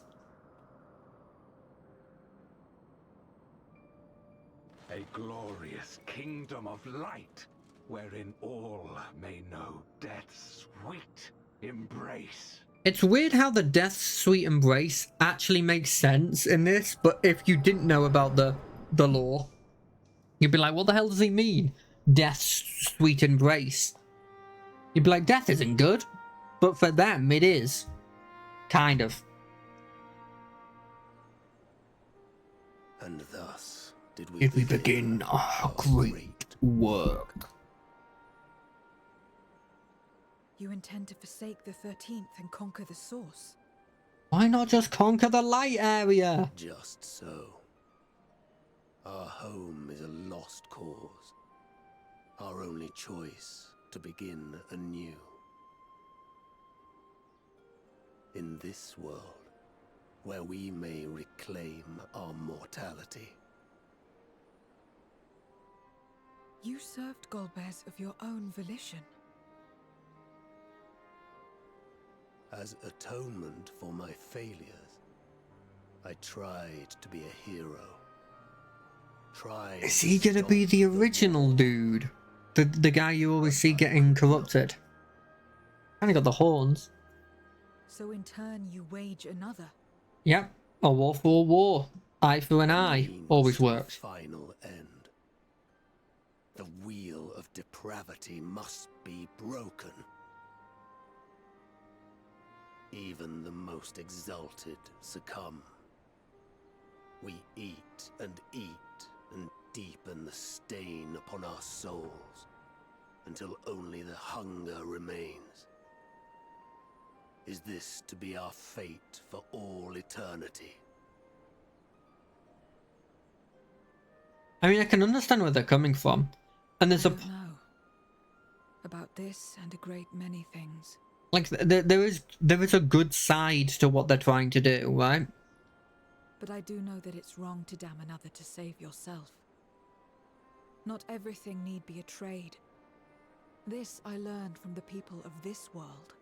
A glorious kingdom of light, wherein all may know death's sweet embrace.
It's weird how the death's sweet embrace actually makes sense in this, but if you didn't know about the lore, you'd be like, what the hell does he mean? Death's sweet embrace. You'd be like, death isn't good. But for them, it is. Kind of.
And thus did
we begin our great work.
You intend to forsake the 13th and conquer the source?
Why not just conquer the light area?
Just so. Our home is a lost cause. Our only choice to begin anew. In this world, where we may reclaim our mortality.
You served Golbez of your own volition.
As atonement for my failures, I tried to be a hero.
Is he gonna be the original dude? The guy you always see getting corrupted? Kinda got the horns.
So in turn you wage another.
Yep. A war for a war. Eye for an eye. Always works.
Final end. The wheel of depravity must be broken. Even the most exalted succumb. We eat and deepen the stain upon our souls, until only the hunger remains. Is this to be our fate for all eternity?
I mean, I can understand where they're coming from. And there's
I don't know. About this and a great many things.
Like, there is a good side to what they're trying to do, right?
But I do know that it's wrong to damn another to save yourself. Not everything need be a trade. This I learned from the people of this world.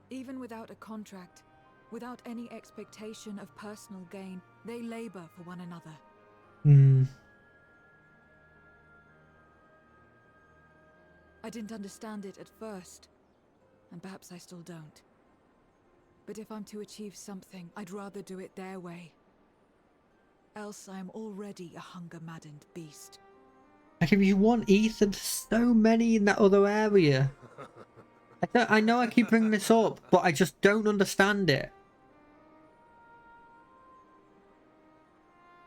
Even without a contract, without any expectation of personal gain, they labor for one another.
Hmm.
I didn't understand it at first, and perhaps I still don't. But if I'm to achieve something, I'd rather do it their way. Else I am already a hunger-maddened beast.
Like, if you want Ethan, there's so many in that other area. I know I keep bringing this up, but I just don't understand it.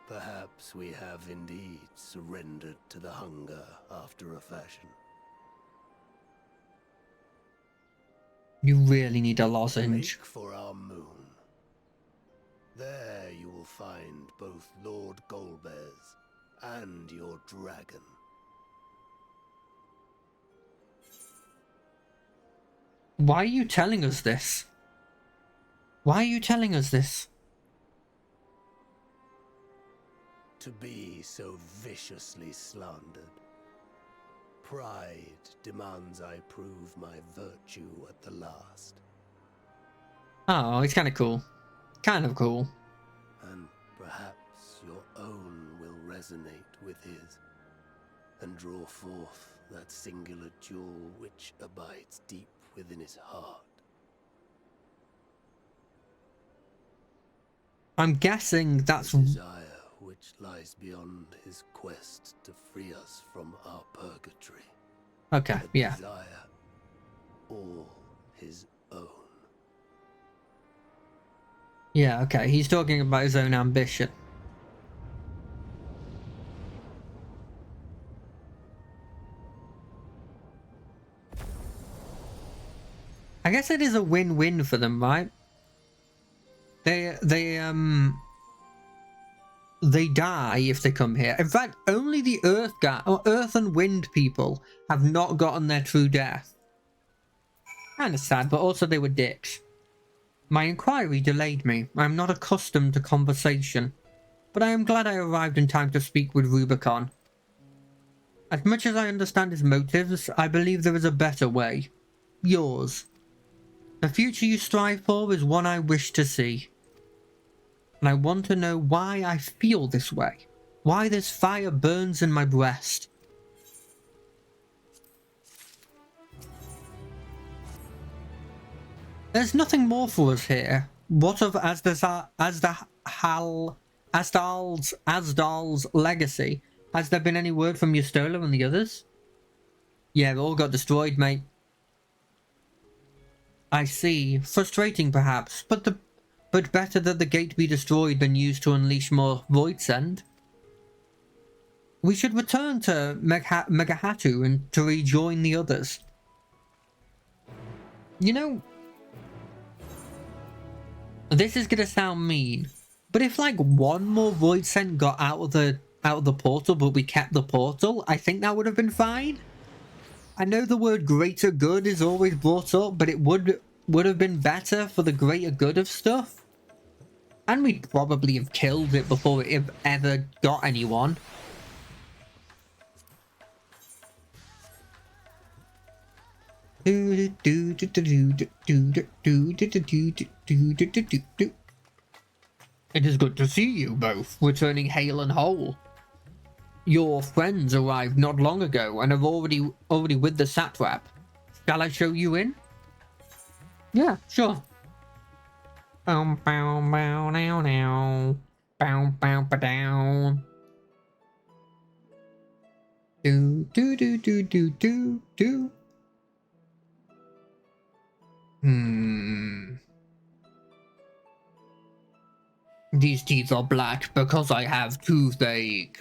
Perhaps we have indeed surrendered to the hunger after a fashion.
You really need a lozenge.
Make for our moon. There you will find both Lord Golbez and your dragon.
Why are you telling us this? Why are you telling us this?
To be so viciously slandered. Pride demands I prove my virtue at the last.
Oh, it's kind of cool. Kind of cool.
And perhaps your own will resonate with his, and draw forth that singular jewel which abides deep within his heart.
I'm guessing that's...
The desire which lies beyond his quest to free us from our purgatory.
Okay, yeah.
Desire all his own.
Yeah, okay. He's talking about his own ambition. I guess it is a win-win for them, right? They die if they come here. In fact, only the Earth and Wind people have not gotten their true death. Kinda sad, but also they were dicks. My inquiry delayed me. I am not accustomed to conversation, but I am glad I arrived in time to speak with Rubicon. As much as I understand his motives, I believe there is a better way. Yours. The future you strive for is one I wish to see. And I want to know why I feel this way. Why this fire burns in my breast. There's nothing more for us here. What of Asdal's legacy? Has there been any word from Yustola and the others? Yeah, they all got destroyed, mate. I see. Frustrating, perhaps, but better that the gate be destroyed than used to unleash more Voidsend. We should return to Megahatu and to rejoin the others. You know, this is gonna sound mean, but if like one more Voidsend got out of the portal, but we kept the portal, I think that would have been fine. I know the word greater good is always brought up, but it would have been better for the greater good of stuff. And we'd probably have killed it before it ever got anyone. It is good to see you both, returning hale and whole. Your friends arrived not long ago and have already with the satrap. Shall I show you in? Yeah, sure. Bow bow bow now now. Bow bow ba down. Do do do do do do do. These teeth are black because I have toothache.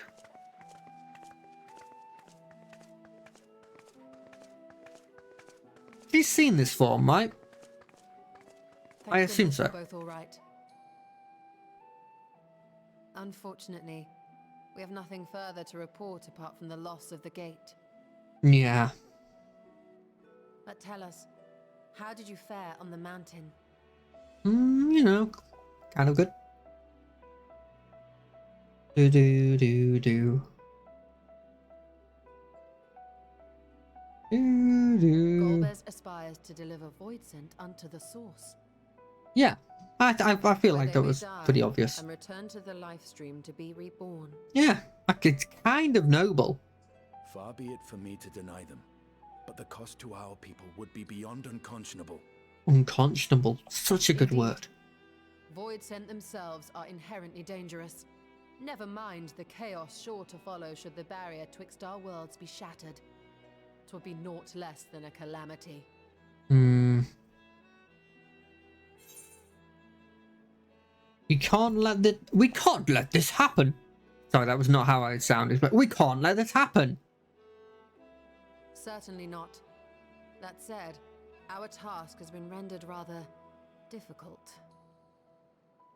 She's seen this form, right? I assume so.
Both all right. Unfortunately, we have nothing further to report apart from the loss of the gate.
Yeah.
But tell us, how did you fare on the mountain?
You know, kind of good. Do do do do. Do do.
Golbez aspires to deliver Void Scent unto the source.
Yeah, I feel
Where
like
they
that
may
was
die
pretty obvious.
And return to the life stream to be reborn.
Yeah, like it's kind of noble.
Far be it for me to deny them, but the cost to our people would be beyond unconscionable.
Unconscionable, such a good
Indeed.
word.
Void Scent themselves are inherently dangerous. Never mind the chaos sure to follow should the barrier twixt our worlds be shattered. 'Twould be naught less than a calamity.
We can't let this happen. Sorry, that was not how it sounded, but we can't let this happen.
Certainly not. That said, our task has been rendered rather difficult.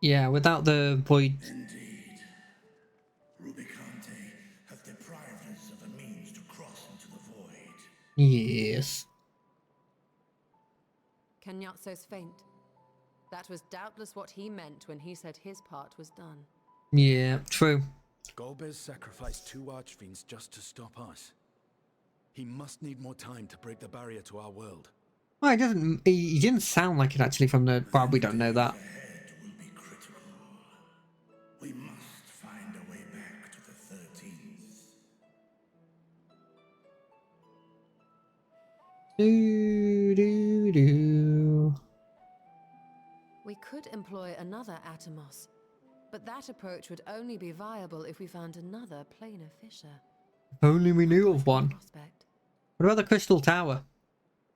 Yeah, without the void.
Indeed. Rubicante have deprived us of a means to cross into the void.
Yes.
Kenyatso's faint. That was doubtless what he meant when he said his part was done.
Yeah, true.
Golbez sacrificed 2 archfiends just to stop us. He must need more time to break the barrier to our world.
Well, he didn't sound like it actually from the. Well, we don't know that.
Ahead will be critical. We must find a way back to the 13th.
Do do do.
We could employ another Atomos, but that approach would only be viable if we found another planar fissure.
If only we knew of one.
Prospect.
What about the Crystal Tower?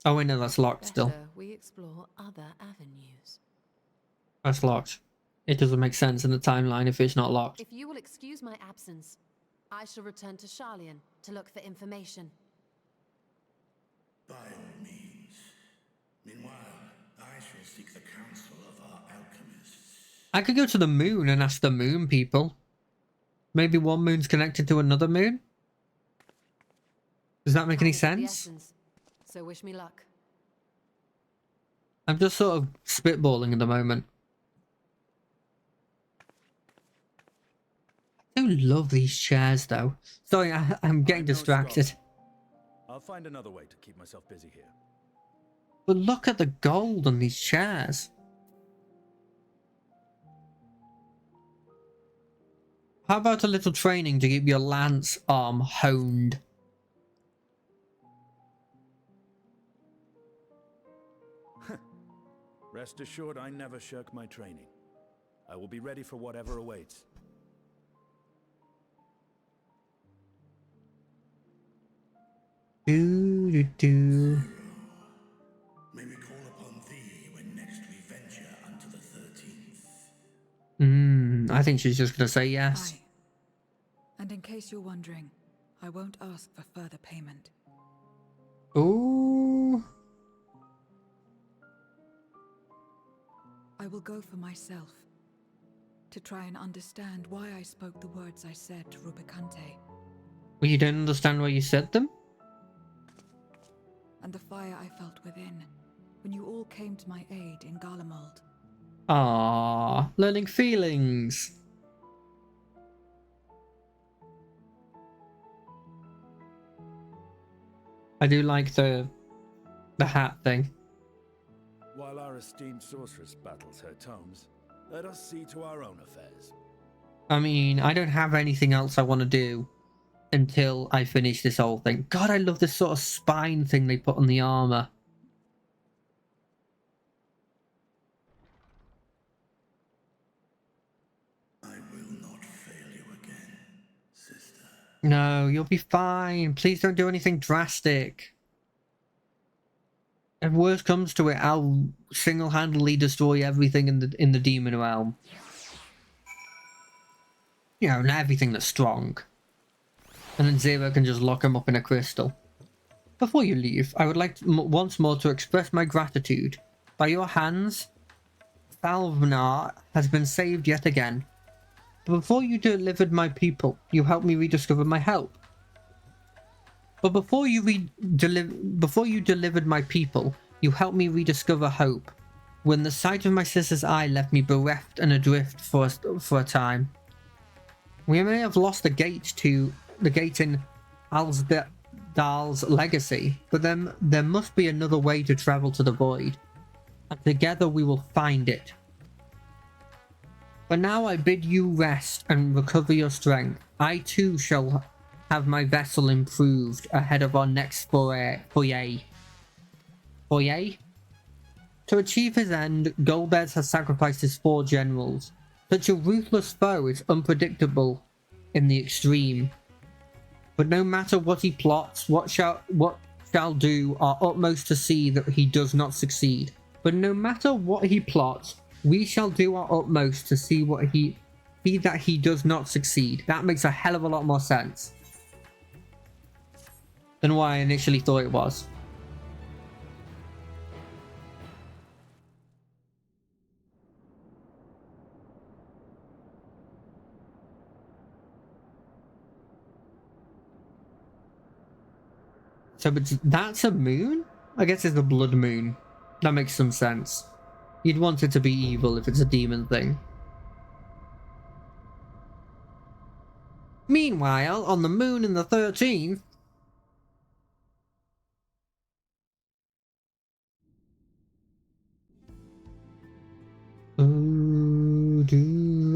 Oh wait, no, that's locked still.
Better we explore other avenues.
That's locked. It doesn't make sense in the timeline if it's not locked.
If you will excuse my absence, I shall return to Sharlayan to look for information.
By all means. Meanwhile, I shall seek the counsel of our alchemists.
I could go to the moon and ask the moon people. Maybe one moon's connected to another moon? Does that make any
Time is of the
sense?
essence, so wish me luck.
I'm just sort of spitballing at the moment. I do love these chairs though. Sorry, I'm getting distracted.
I'll find another way to keep myself busy here.
But look at the gold on these chairs. How about a little training to keep your lance arm honed?
Rest assured, I never shirk my training. I will be ready for whatever awaits.
Do.
May we call upon thee when next we venture unto the 13th.
I think she's just gonna say yes.
Aye. And in case you're wondering, I won't ask for further payment.
Ooh.
I will go for myself. To try and understand why I spoke the words I said to Rubicante.
Well, you don't understand why you said them?
And the fire I felt within, when you all came to my aid in Garlemald.
Ah, learning feelings. I do like the hat thing.
While our esteemed sorceress battles her tomes, let us see to our own affairs.
I mean, I don't have anything else I want to do until I finish this whole thing. God, I love this sort of spine thing they put on the armor.
I will not fail you again, sister.
No, you'll be fine. Please don't do anything drastic. If worse comes to it, I'll single-handedly destroy everything in the demon realm. You know, and everything that's strong. And then Zero can just lock him up in a crystal. Before you leave, I would like once more to express my gratitude. By your hands, Falvnar has been saved yet again. But before you delivered my people, you helped me rediscover my help. But before you delivered my people, you helped me rediscover hope. When the sight of my sister's eye left me bereft and adrift for a time. We may have lost the gate in Alsdal's legacy, but then there must be another way to travel to the void. And together we will find it. For now I bid you rest and recover your strength. I too shall have my vessel improved ahead of our next foray. To achieve his end, Golbez has sacrificed his 4 generals. Such a ruthless foe is unpredictable in the extreme. But no matter what he plots, what shall do our utmost to see that he does not succeed. But no matter what he plots, we shall do our utmost to see that he does not succeed. That makes a hell of a lot more sense than what I initially thought it was. So, but that's a moon? I guess it's a blood moon. That makes some sense. You'd want it to be evil if it's a demon thing. Meanwhile, on the moon in the 13th...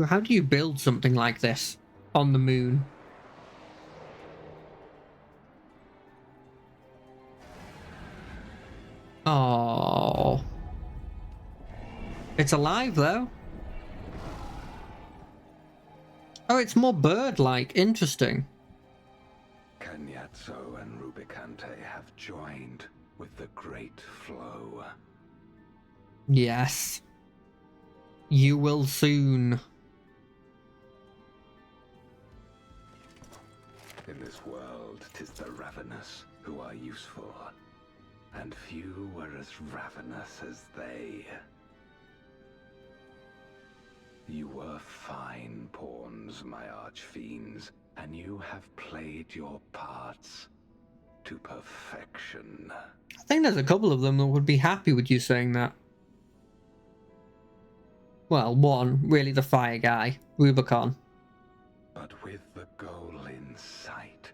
How do you build something like this on the moon? Oh, it's alive though. Oh, it's more bird-like. Interesting.
Kenyatso and Rubicante have joined with the great flow.
Yes. You will soon.
In this world, 'tis the ravenous who are useful, and few were as ravenous as they. You were fine pawns, my archfiends, and you have played your parts to perfection.
I think there's a couple of them that would be happy with you saying that. Well, one, really the fire guy, Rubicon.
But with the goal in sight,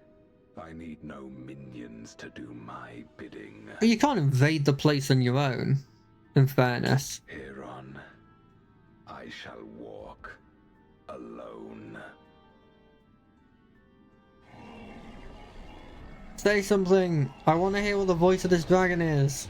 I need no minions to do my bidding.
You can't invade the place on your own, in fairness.
Hereon, I shall walk alone.
Say something. I want to hear what the voice of this dragon is.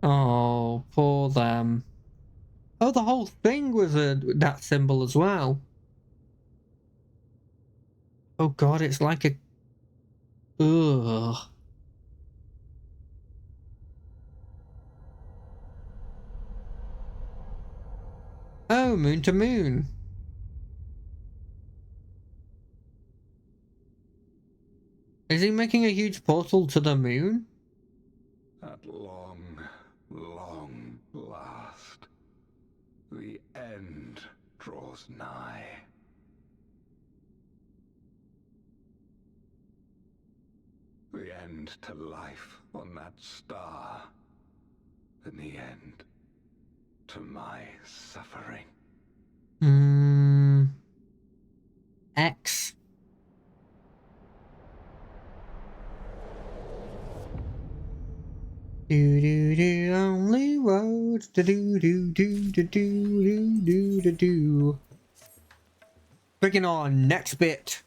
Oh, poor them. Oh, the whole thing was that symbol as well. Oh god, it's like a... Ugh. Oh, moon to moon. Is he making a huge portal to the moon?
At long, long last, the end draws nigh. The end to life on that star, and the end to my suffering.
X. Do do do only roads do do do do do do do do do. Bringing on next bit.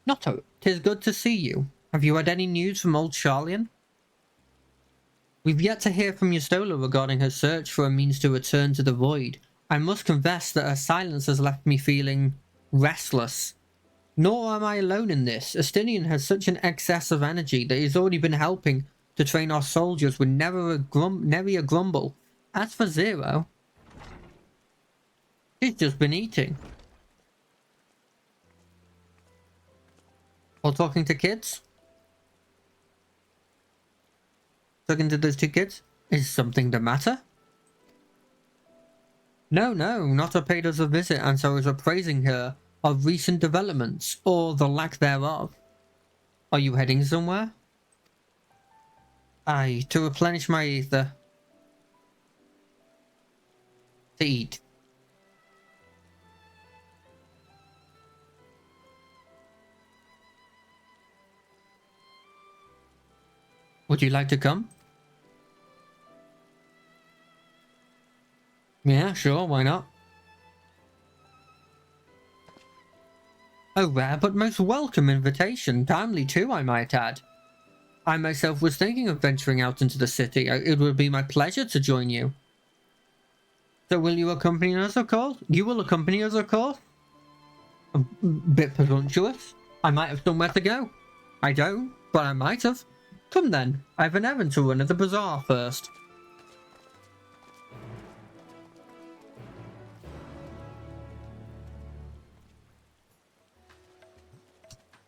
Notto, 'tis good to see you. Have you had any news from old Charlian? We've yet to hear from Yustola regarding her search for a means to return to the void. I must confess that her silence has left me feeling restless. Nor am I alone in this. Astinian has such an excess of energy that he's already been helping to train our soldiers with never a grumble. As for Zero, she's just been eating. Or talking to kids? Talking to those two kids? Is something the matter? No, Notta paid us a visit and so is appraising her of recent developments, or the lack thereof. Are you heading somewhere? Aye, to replenish my ether. To eat. Would you like to come? Yeah, sure, why not? A rare but most welcome invitation, timely too, I might add. I myself was thinking of venturing out into the city. It would be my pleasure to join you. So will you accompany us, of course? You will accompany us, of course? A bit presumptuous. I might have somewhere to go. I don't, but I might have. Come then, I have an errand to run at the bazaar first.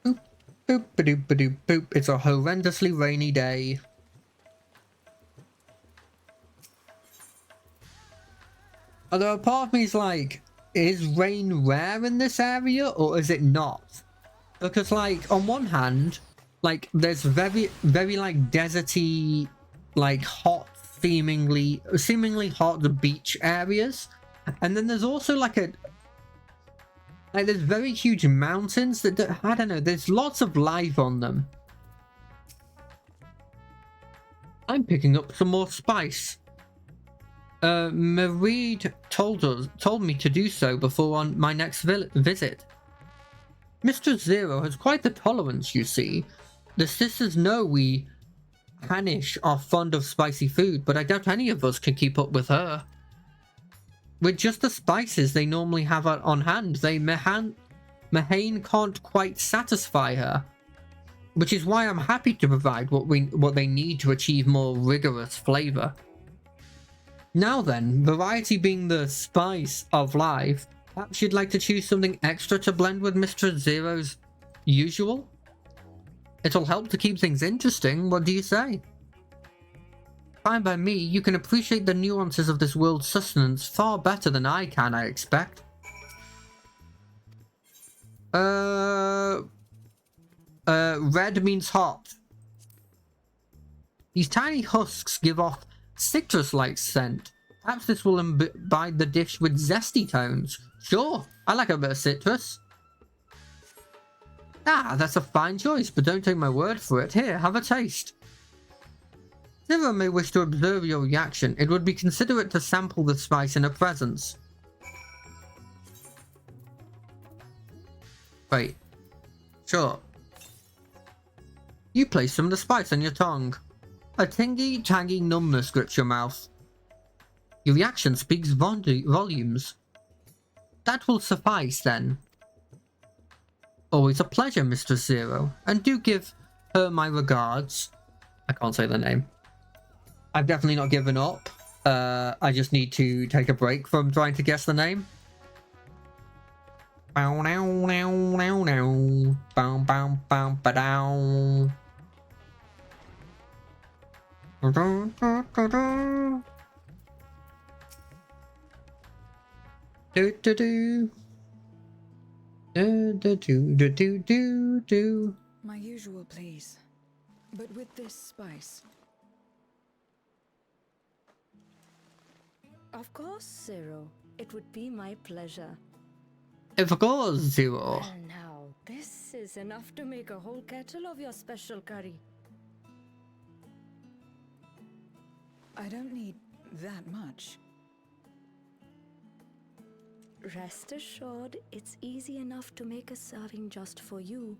Boop, boop, ba-doop, ba-doop, boop. It's a horrendously rainy day. Although a part of me is like, is rain rare in this area or is it not? Because like, on one hand, like there's very like deserty, like hot, seemingly hot beach areas. And then there's also like there's very huge mountains that, I don't know, there's lots of life on them. I'm picking up some more spice. Marie told me to do so before on my next visit. Mistress Zero has quite the tolerance, you see. The sisters know we Hanish are fond of spicy food, but I doubt any of us can keep up with her. With just the spices they normally have on hand, Mahane can't quite satisfy her. Which is why I'm happy to provide what they need to achieve more rigorous flavor. Now then, variety being the spice of life, perhaps you'd like to choose something extra to blend with Mistress Zero's usual? It'll help to keep things interesting, what do you say? Fine by me, you can appreciate the nuances of this world's sustenance far better than I can, I expect. Red means hot. These tiny husks give off citrus-like scent. Perhaps this will imbibe the dish with zesty tones. Sure, I like a bit of citrus. Ah, that's a fine choice, but don't take my word for it. Here, have a taste. Zero may wish to observe your reaction. It would be considerate to sample the spice in her presence. Wait. Sure. You place some of the spice on your tongue. A tingy, tangy numbness grips your mouth. Your reaction speaks volumes. That will suffice, then. Always a pleasure, Mistress Zero, and do give her my regards. I can't say the name. I've definitely not given up. I just need to take a break from trying to guess the name. Bow now now now now. Bow bow bow ba down. Do do do. Do do do do do do do.
My usual, please. But with this spice.
Of course, Zero. It would be my pleasure.
Of course, Zero.
Well, now, this is enough to make a whole kettle of your special curry.
I don't need that much.
Rest assured, it's easy enough to make a serving just for you.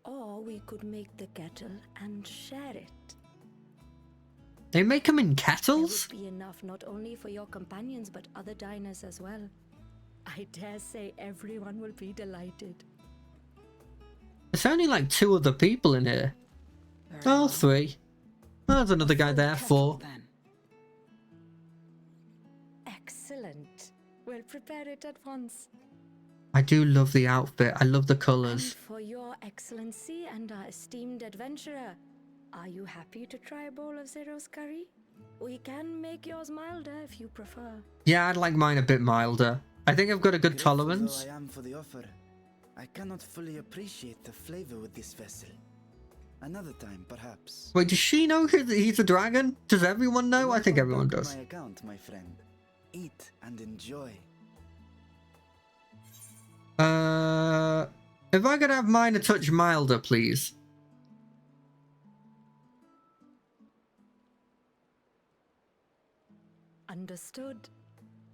Or we could make the kettle and share it.
They make them in kettles?
There would be enough not only for your companions but other diners as well. I dare say everyone will be delighted.
There's only like 2 other people in here. Oh, 3. There's another guy there, 4.
Excellent. We'll prepare it at once.
I do love the outfit. I love the
And
colors.
for your excellency and our esteemed adventurer, are you happy to try a bowl of Zero's curry? We can make yours milder if you prefer.
Yeah, I'd like mine a bit milder. I think I've got a good
Grateful
tolerance.
though I am for the offer, I cannot fully appreciate the flavor with this vessel. Another time, perhaps.
Wait, does she know he's a dragon? Does everyone know? I think everyone does.
My account, my friend. Eat and enjoy.
If I could have mine a touch milder, please.
Understood.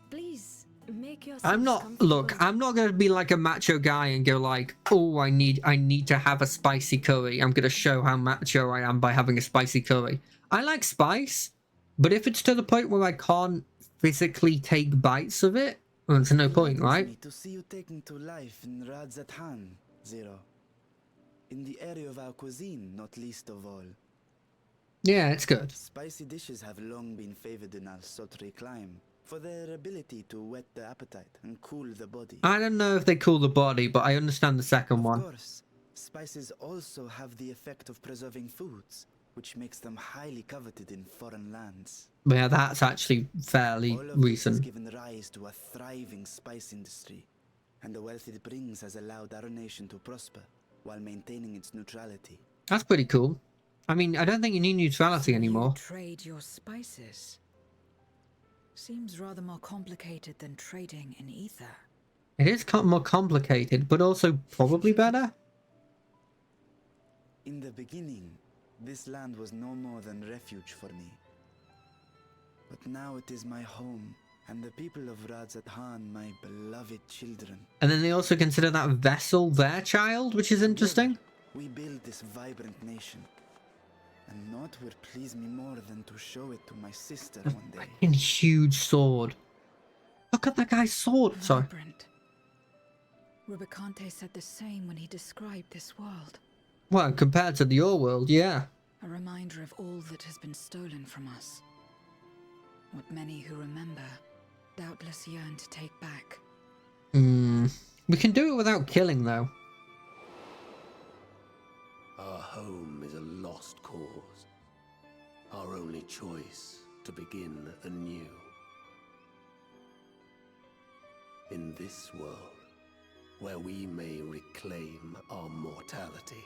Please make yourself
I'm not.
comfortable.
Look, I'm not gonna be like a macho guy and go like, "Oh, I need to have a spicy curry." I'm gonna show how macho I am by having a spicy curry. I like spice, but if it's to the point where I can't physically take bites of it, well, there's no point, right?
Me to see you taken to life in Radzatan, Zero. In the area of our cuisine, not least of all.
Yeah, it's good.
Spicy dishes have long been favored in our sultry clime for their ability to whet the appetite and cool the body.
I don't know if they cool the body, but I understand the second one.
Of course, spices also have the effect of preserving foods, which makes them highly coveted in foreign lands.
But yeah, that's actually fairly
All of this has
recent.
given rise to a thriving spice industry, and the wealth it brings has allowed our nation to prosper while maintaining its neutrality.
That's pretty cool. I mean, I don't think you need neutrality anymore.
You trade your spices. Seems rather more complicated than trading in ether.
It is more complicated, but also probably better.
In the beginning, this land was no more than refuge for me. But now it is my home, and the people of Radzatan my beloved children.
And then they also consider that vessel their child, which is interesting.
We build this vibrant nation, and naught would please me more than to show it to my sister one day.
Fucking huge sword. Look at that guy's sword. Sorry.
Vibrant. Rubicante said the same when he described this world.
Well, compared to your world, yeah.
A reminder of all that has been stolen from us. What many who remember doubtless yearn to take back.
We can do it without killing, though.
Our home is a lost cause. Our only choice to begin anew. In this world, where we may reclaim our mortality.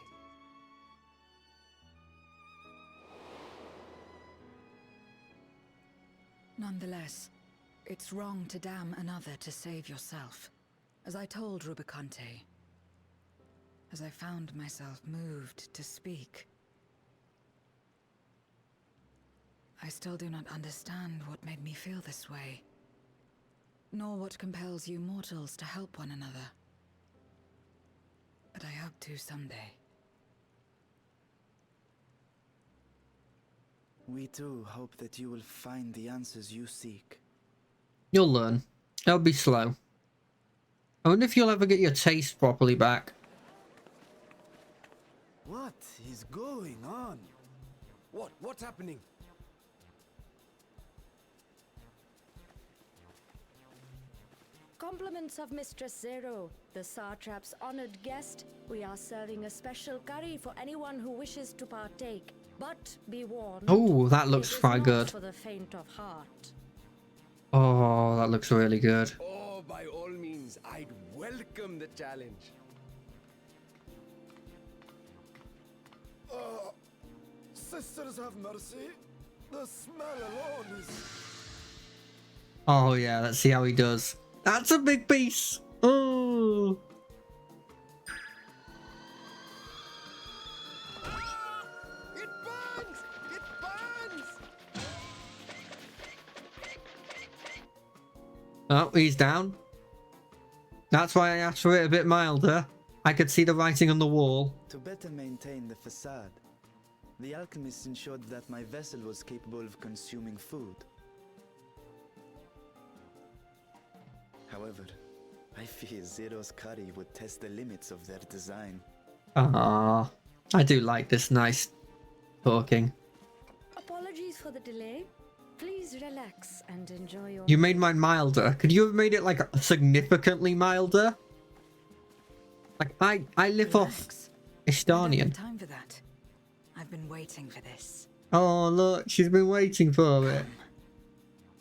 Nonetheless, it's wrong to damn another to save yourself. As I told Rubicante, as I found myself moved to speak. I still do not understand what made me feel this way, nor what compels you mortals to help one another. But I hope to someday.
We too hope that you will find the answers you seek.
You'll learn. It'll be slow. I wonder if you'll ever get your taste properly back.
What is going on?
What's happening?
Compliments of Mistress Zero, the Satrap's honored guest. We are serving a special curry for anyone who wishes to partake. But be warned.
Oh, that looks
it is
quite
not
good.
for the faint of heart.
Oh, that looks really good.
Oh, by all means, I'd welcome the challenge.
Sisters have mercy. The smell alone is...
Oh yeah, let's see how he does. That's a big piece. Oh.
It burns! It burns!
Oh, he's down. That's why I asked for it a bit milder. I could see the writing on the wall.
To better maintain the facade, the alchemists ensured that my vessel was capable of consuming food. However, I fear Zero's curry would test the limits of their design.
Ah, I do like this nice talking.
Apologies for the delay. Please relax and enjoy your...
You made mine milder. Could you have made it like significantly milder? Like, I live off
I don't
Estonian.
have time for that. I've been waiting for this.
Oh, look, she's been waiting for it.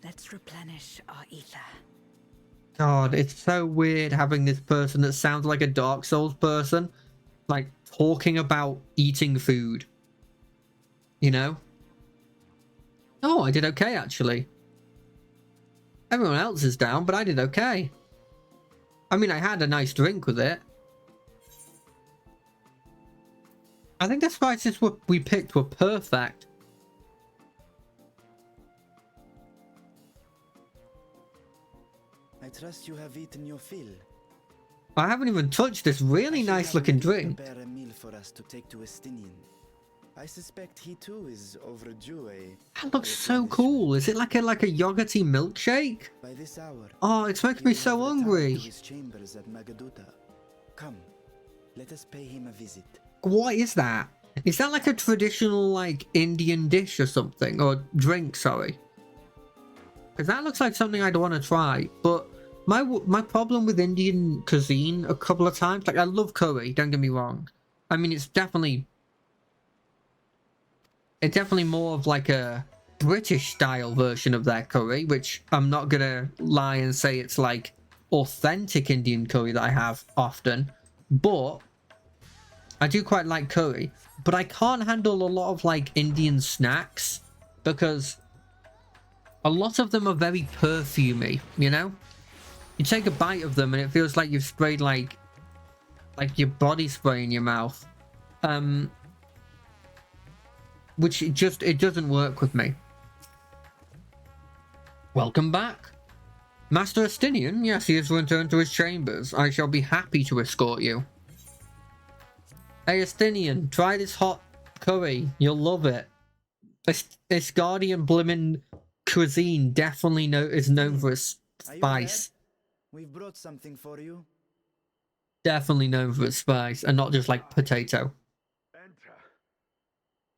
Let's replenish our ether.
God, it's so weird having this person that sounds like a Dark Souls person, like, talking about eating food. You know? Oh, I did okay, actually. Everyone else is down, but I did okay. I mean, I had a nice drink with it. I think the spices we picked were perfect.
I trust you have eaten your fill.
I haven't even touched this really nice looking drink.
Prepare a meal for us to take to Estinian. I suspect he too is overdue
That looks so cool. Is it like a yogurty milkshake?
By this hour.
Oh, it's making me so hungry.
His chambers at Magaduta. Come, let us pay him a visit.
What is that? Is that like a traditional like Indian dish or something, or drink? Sorry, because that looks like something I'd want to try. But my problem with Indian cuisine a couple of times, like I love curry. Don't get me wrong. I mean, it's definitely more of like a British style version of their curry, which I'm not gonna lie and say it's like authentic Indian curry that I have often, but I do quite like curry. But I can't handle a lot of like Indian snacks because a lot of them are very perfumey, you know? You take a bite of them and it feels like you've sprayed like your body spray in your mouth. Which it doesn't work with me. Welcome back. Master Estinian, yes, he has returned to his chambers. I shall be happy to escort you. Hey Estinian, try this hot curry. You'll love it. This Guardian blimmin' cuisine definitely is known for its spice.
We've brought something for you.
Definitely known for its spice and not just like potato.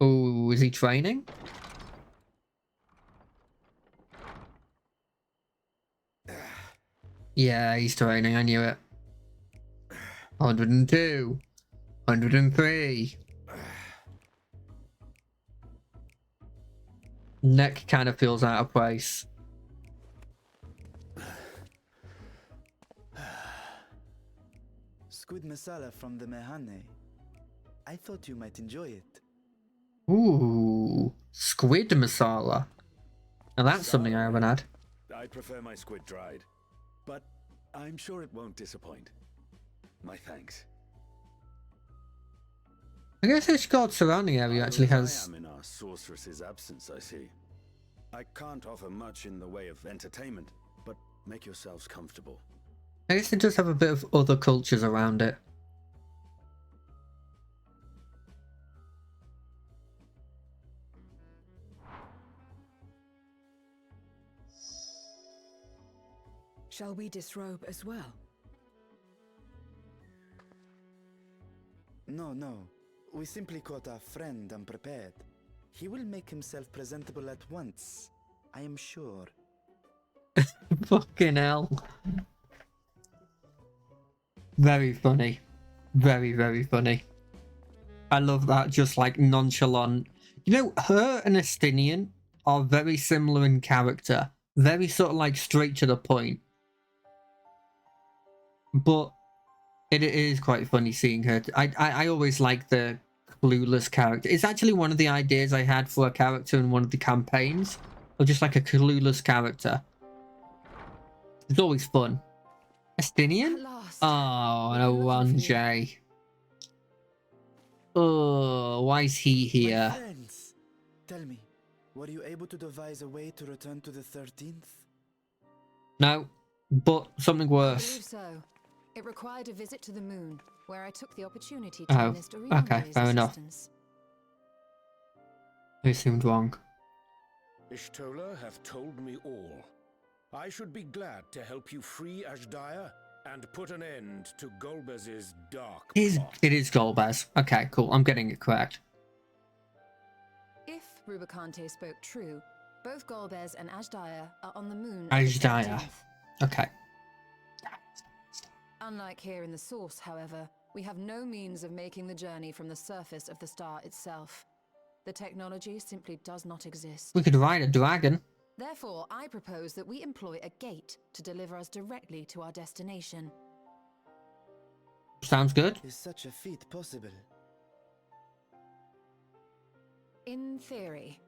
Oh, is he training? Yeah, he's training. I knew it. 102. 103. Neck kind of feels out of place.
Squid masala from the Mehane. I thought you might enjoy it.
Ooh, squid masala. Now that's something I haven't had.
I prefer my squid dried, but I'm sure it won't disappoint. My thanks.
I guess this god surrounding area actually has...
I am in our sorceress's absence, I see. I can't offer much in the way of entertainment, but make yourselves comfortable.
I guess it does have a bit of other cultures around it.
Shall we disrobe as well?
No. We simply caught our friend unprepared. He will make himself presentable at once, I am sure.
Fucking hell. Very funny. Very, very funny. I love that, just like nonchalant. You know, her and Estinian are very similar in character. Very sort of like straight to the point. But it is quite funny seeing her. I always like the clueless character. It's actually one of the ideas I had for a character in one of the campaigns. Or just like a clueless character. It's always fun. Estinian? Oh, no one, Jay. Oh, why is he here?
My friends, tell me, were you able to devise a way to return to the 13th?
No, but something
I
worse.
believe so. It required a visit to the moon, where I took the opportunity to enlist
okay, fair enough. It seemed wrong.
Ishtola hath told me all. I should be glad to help you free Ashdaya and put an end to Golbez's dark plot.
It is Golbez. Okay, cool. I'm getting it correct.
If Rubicante spoke true, both Golbez and Ashdaya are on the moon.
Ashdaya. Okay.
Unlike here in the source, however, We have no means of making the journey from the surface of the star itself. The technology simply does not exist.
We could ride a dragon.
Therefore, I propose that we employ a gate to deliver us directly to our destination.
Sounds good.
Is such a feat possible?
In theory.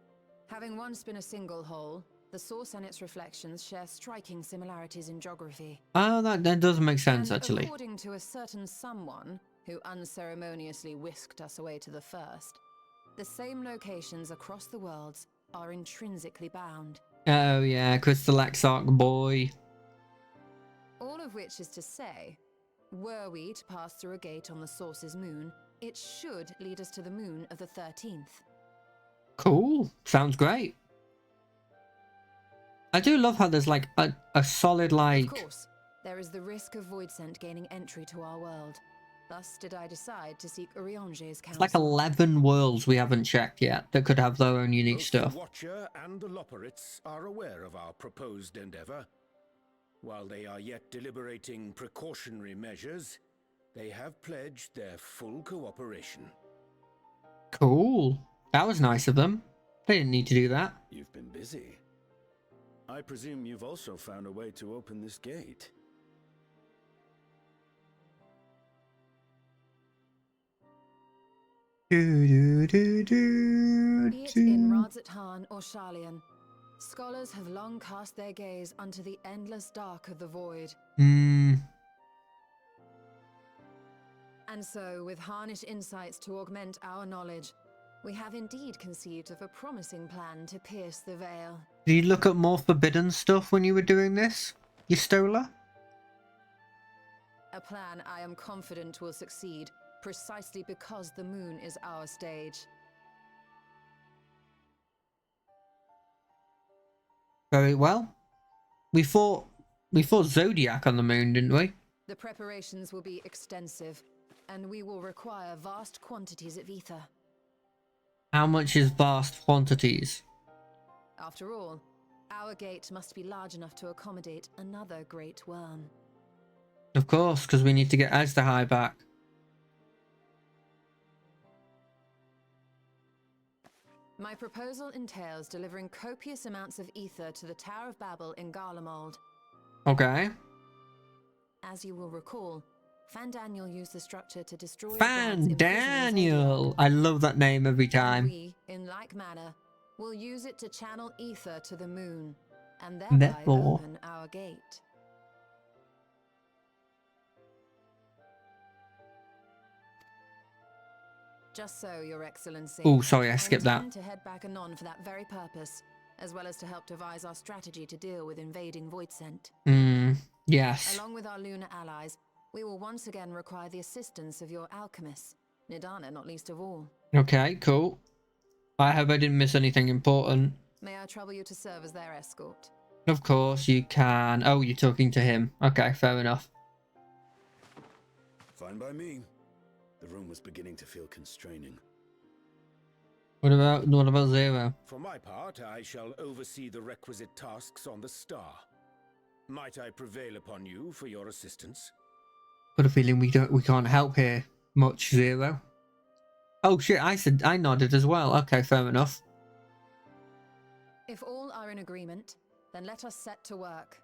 Having once been a single hole, the source and its reflections share striking similarities in geography.
Oh, that does make sense,
And
actually.
according to a certain someone who unceremoniously whisked us away to the first, the same locations across the worlds are intrinsically bound.
Oh, yeah, Crystal Exarch boy.
All of which is to say, were we to pass through a gate on the source's moon, it should lead us to the moon of the 13th.
Cool. Sounds great. I do love how there's like a solid like...
Of course, there is the risk of Voidsent gaining entry to our world. Thus did I decide to seek Urianger's counsel.
It's like 11 worlds we haven't checked yet that could have their own unique
Both
stuff.
the Watcher and the Loporrits are aware of our proposed endeavor. While they are yet deliberating precautionary measures, they have pledged their full cooperation.
Cool. That was nice of them. They didn't need to do that.
You've been busy. I presume you've also found a way to open this gate.
Be it in Radzathan or Sharlayan, scholars have long cast their gaze unto the endless dark of the void.
Hmm.
And so, with harnish insights to augment our knowledge, we have indeed conceived of a promising plan to pierce the veil.
Did you look at more forbidden stuff when you were doing this, you Stola?
A plan I am confident will succeed, precisely because the moon is our stage.
Very well. We fought Zodiac on the moon, didn't we?
The preparations will be extensive, and we will require vast quantities of ether.
How much is vast quantities?
After all, our gate must be large enough to accommodate another great worm.
Of course, because we need to get Eztahai back.
My proposal entails delivering copious amounts of ether to the Tower of Babel in Garlemald.
Okay.
As you will recall, Fandaniel used the structure to destroy
Fandaniel! I love that name every time.
We, in like manner, will use it to channel ether to the moon, and thereby open our gate. Just so, Your Excellency.
Oh, sorry, I skipped that.
I intend to head back anon for that very purpose, as well as to help devise our strategy to deal with invading Voidsent.
Yes.
Along with our lunar allies, we will once again require the assistance of your alchemists, Nidana not least of all.
Okay, cool. I hope I didn't miss anything important.
May I trouble you to serve as their escort?
Of course you can. Oh, you're talking to him. Okay, fair enough.
Fine by me. The room was beginning to feel constraining.
What about Zero?
For my part, I shall oversee the requisite tasks on the star. Might I prevail upon you for your assistance?
Got a feeling we can't help here much, Zero. Oh shit, I nodded as well. Okay, fair enough.
If all are in agreement, then let us set to work.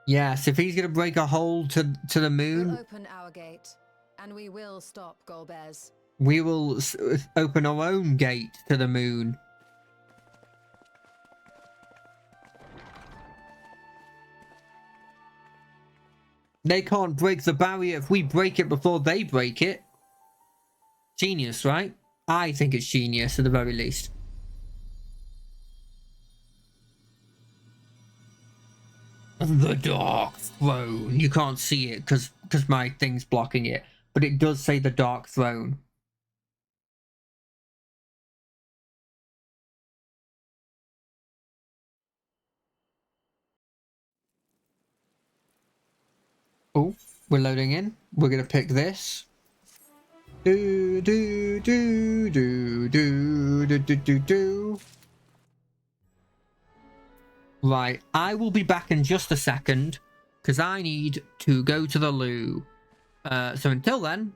Yes, if he's gonna break a hole to the moon,
We'll open our gate, and we will stop Golbez.
we will open our own gate to the moon. They can't break the barrier if we break it before they break it. Genius, right? I think it's genius at the very least. The Dark Throne. You can't see it because my thing's blocking it. But it does say the Dark Throne. Oh, we're loading in. We're going to pick this. Do. Right, I will be back in just a second because I need to go to the loo. So until then,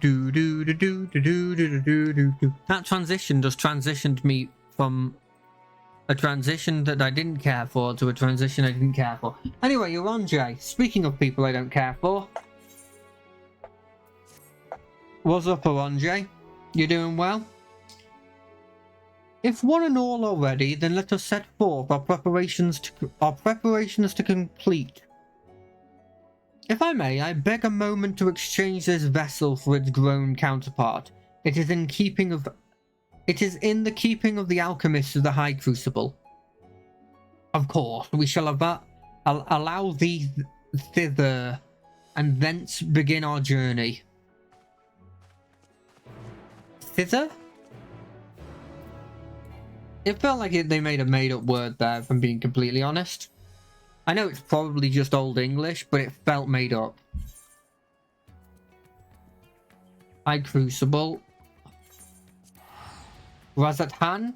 Do do do do do do do do do do. That transition just transitioned me from a transition that I didn't care for to a transition I didn't care for. Anyway, Orange, speaking of people I don't care for. What's up, Orange? You doing well? If one and all are ready, then let us set forth our preparations to complete. If I may, I beg a moment to exchange this vessel for its grown counterpart. It is in the keeping of the alchemists of the High Crucible. Of course, we shall allow thee thither, and thence begin our journey. Thither? It felt like they made a made-up word there, if I'm being completely honest. I know it's probably just Old English, but it felt made up. High Crucible. Razathan?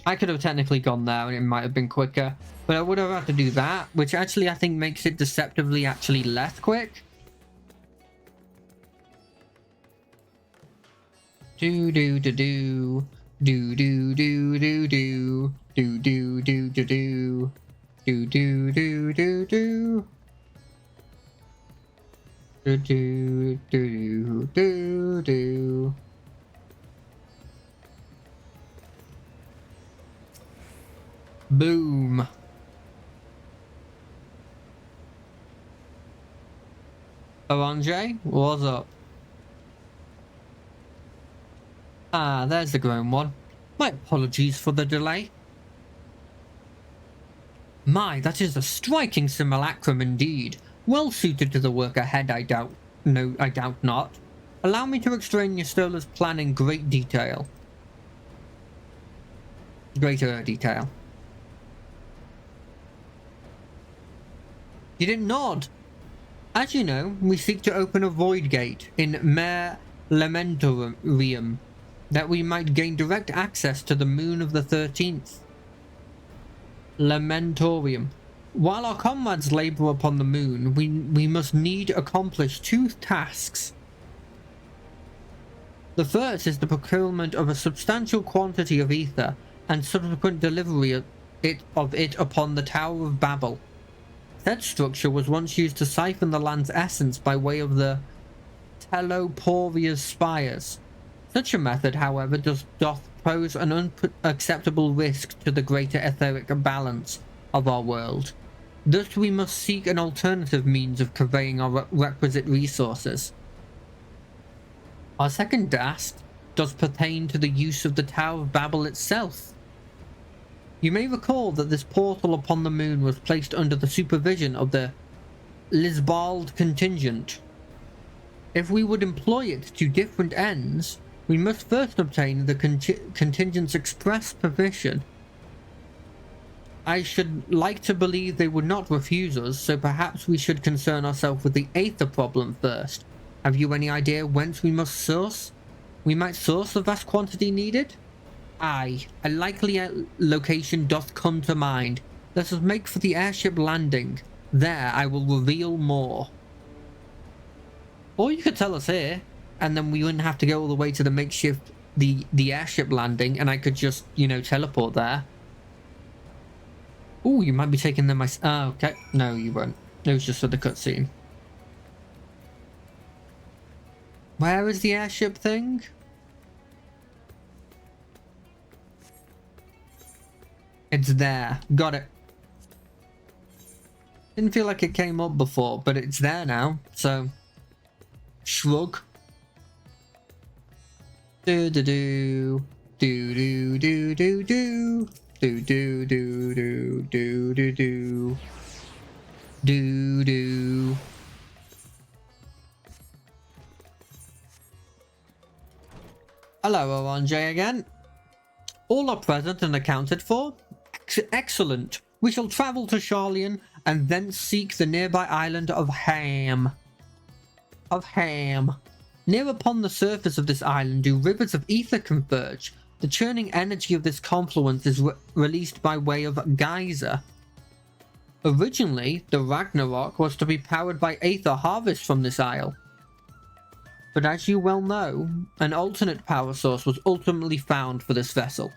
I could have technically gone there and it might have been quicker, but I would have had to do that, which actually I think makes it deceptively actually less quick. Do do do do do do do do do do do do do do. Do do do do do do do do do do. Boom. Orange, what's up? Ah, there's the grown one. My apologies for the delay. My, that is a striking simulacrum indeed. Well suited to the work ahead, I doubt not. Allow me to explain Ystola's plan in greater detail. You didn't nod. As you know, we seek to open a void gate in Mare Lamentorium, that we might gain direct access to the moon of the 13th. Lamentorium. While our comrades labour upon the moon, we must need accomplish two tasks. The first is the procurement of a substantial quantity of ether and subsequent delivery of it upon the Tower of Babel. Said structure was once used to siphon the land's essence by way of the Teloporia's spires. Such a method, however, doth pose an unacceptable risk to the greater etheric balance of our world. Thus we must seek an alternative means of conveying our requisite resources. Our second task does pertain to the use of the Tower of Babel itself. You may recall that this portal upon the moon was placed under the supervision of the Lisbald contingent. If we would employ it to different ends, we must first obtain the contingent's express permission. I should like to believe they would not refuse us, so perhaps we should concern ourselves with the aether problem first. Have you any idea whence we must source? We might source the vast quantity needed? Aye, a likely location doth come to mind. Let us make for the airship landing. There I will reveal more. Or you could tell us here, and then we wouldn't have to go all the way to the makeshift, the airship landing, and I could just, you know, teleport there. Oh, you might be taking them oh, okay. No, you won't. It was just for the cutscene. Where is the airship thing? It's there. Got it. Didn't feel like it came up before, but it's there now, so... Shrug. Do do do. Do do do do do. Do do do do do do do. Do do. Hello, Orange again. All are present and accounted for? Excellent. We shall travel to Charlian and then seek the nearby island of Ham. Near upon the surface of this island do rivers of ether converge. The churning energy of this confluence is released by way of geyser. Originally, the Ragnarok was to be powered by aether harvest from this isle. but as you well know, an alternate power source was ultimately found for this vessel.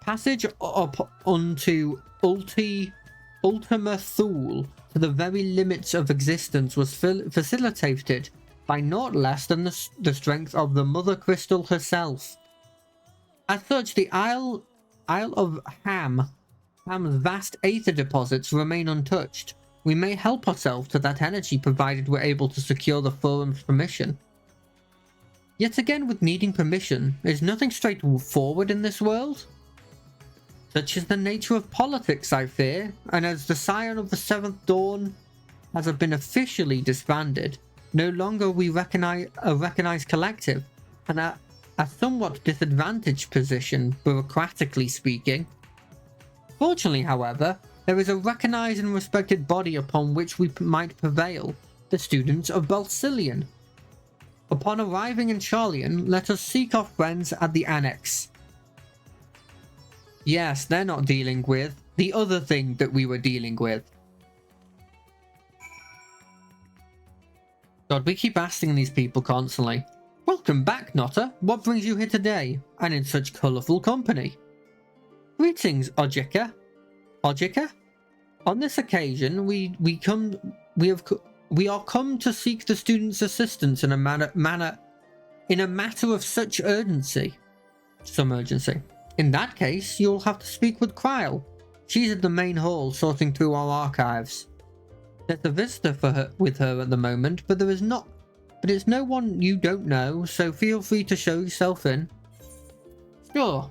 Passage up onto Ultima Thule to the very limits of existence was facilitated by naught less than the strength of the Mother Crystal herself. As such, the Isle of Ham's vast aether deposits remain untouched. We may help ourselves to that energy provided we're able to secure the Forum's permission. Yet again, with needing permission, there's nothing straightforward in this world. Such is the nature of politics, I fear, and as the Scion of the Seventh Dawn has been officially disbanded, no longer we recognize a recognized collective, and a somewhat disadvantaged position, bureaucratically speaking. Fortunately, however, there is a recognized and respected body upon which we might prevail, the students of Balsillion. Upon arriving in Charlian, let us seek our friends at the Annex. Yes, they're not dealing with the other thing that we were dealing with. God, we keep asking these people constantly. Welcome back, Notta. What brings you here today, and in such colourful company? Greetings, Ojika. Ojika? On this occasion, we are come to seek the students' assistance in a matter of such urgency. Some urgency. In that case, you'll have to speak with Kryle. She's at the main hall sorting through our archives. There's a visitor with her at the moment, but it's no one you don't know, so feel free to show yourself in. Sure.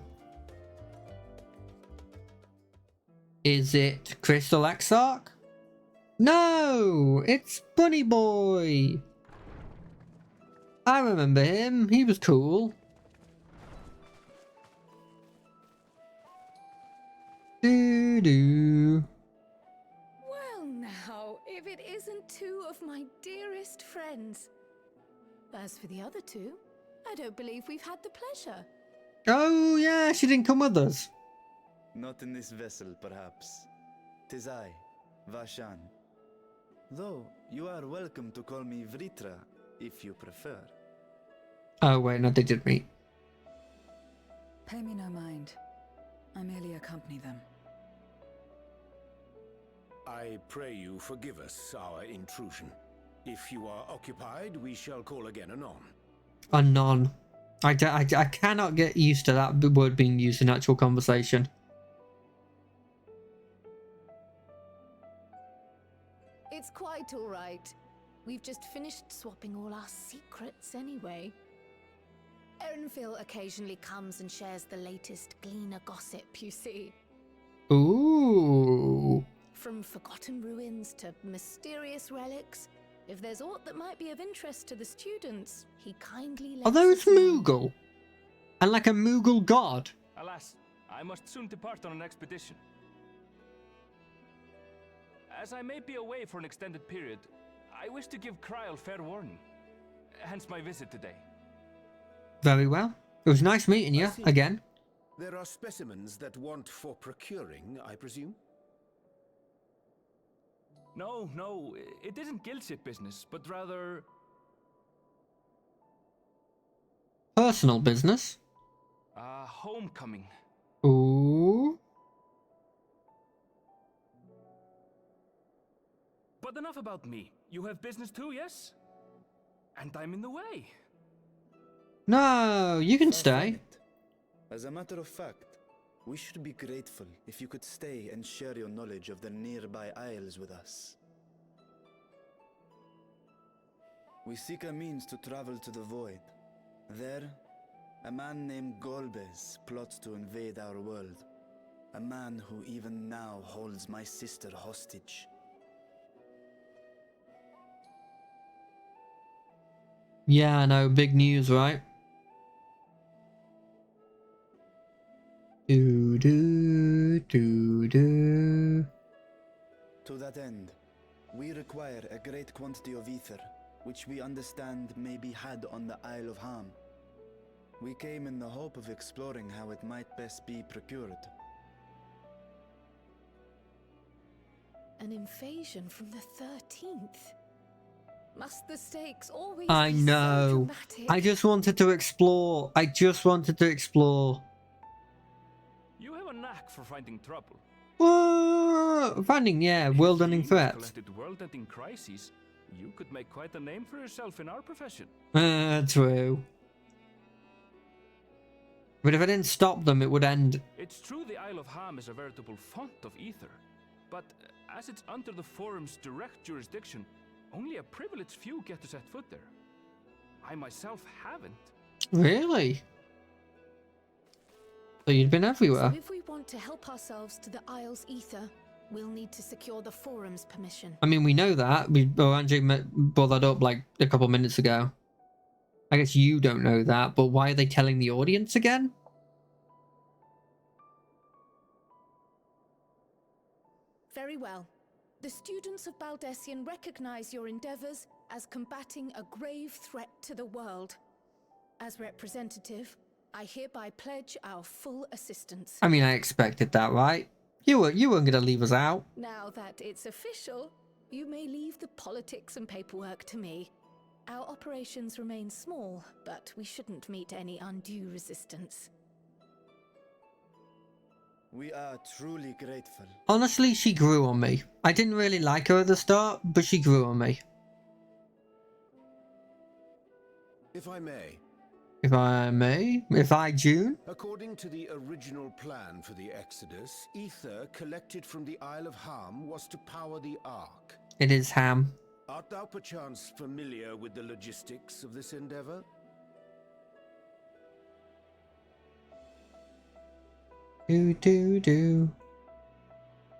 Is it Crystal Exarch? No, it's Bunny Boy. I remember him. He was cool. Doo-doo.
Well now, if it isn't two of my dearest friends.
As for the other two, I don't believe we've had the pleasure.
Oh yeah, she didn't come with us.
Not in this vessel, perhaps. 'Tis I, Vashan. Though, you are welcome to call me Vritra, if you prefer.
Oh wait, no, they did meet.
Pay me no mind. I merely accompany them.
I pray you forgive us our intrusion. If you are occupied, we shall call again anon.
Anon. I cannot get used to that word being used in actual conversation.
It's quite all right. We've just finished swapping all our secrets anyway. Erenfil occasionally comes and shares the latest Gleaner gossip, you see.
Ooh.
From forgotten ruins to mysterious relics, if there's aught that might be of interest to the students, he kindly lets
Although it's
us know.
Moogle. And like a Moogle god.
Alas, I must soon depart on an expedition. As I may be away for an extended period, I wish to give Kryle fair warning. Hence my visit today.
Very well. It was nice meeting you again.
There are specimens that want for procuring, I presume?
No, it isn't guild ship business, but rather...
Personal business.
Homecoming.
Ooh.
But enough about me. You have business too, yes? And I'm in the way.
No, you can stay.
As a matter of fact, we should be grateful if you could stay and share your knowledge of the nearby isles with us. We seek a means to travel to the Void. There, a man named Golbez plots to invade our world. A man who even now holds my sister hostage.
Yeah, I know. Big news, right? Do.
To that end, we require a great quantity of ether, which we understand may be had on the Isle of Ham. We came in the hope of exploring how it might best be procured.
An invasion from the 13th. Must the stakes always
I
be so
know.
dramatic?
I just wanted to explore. I just wanted to explore.
You have a knack for finding trouble.
Finding, yeah,
If
world-ending
you
threats.
collected world-ending crises, you could make quite a name for yourself in our profession.
True. But if I didn't stop them, it would end.
It's true the Isle of Ham is a veritable font of ether, but as it's under the Forum's direct jurisdiction, only a privileged few get to set foot there. I myself haven't.
Really? So you'd been everywhere.
So if we want to help ourselves to the Isle's ether, we'll need to secure the Forum's permission.
I mean, we know that. Angie brought that up like a couple minutes ago. I guess you don't know that, but why are they telling the audience again?
Very well. The students of Baldessian recognize your endeavors as combating a grave threat to the world. As representative, I hereby pledge our full assistance.
I mean, I expected that, right? You weren't going to leave us out.
Now that it's official, you may leave the politics and paperwork to me. Our operations remain small, but we shouldn't meet any undue resistance.
We are truly grateful.
Honestly, she grew on me. I didn't really like her at the start, but she grew on me.
If I may.
If I may? If I, June?
According to the original plan for the Exodus, ether collected from the Isle of Ham was to power the Ark.
It is Ham.
Art thou perchance familiar with the logistics of this endeavor?
Do.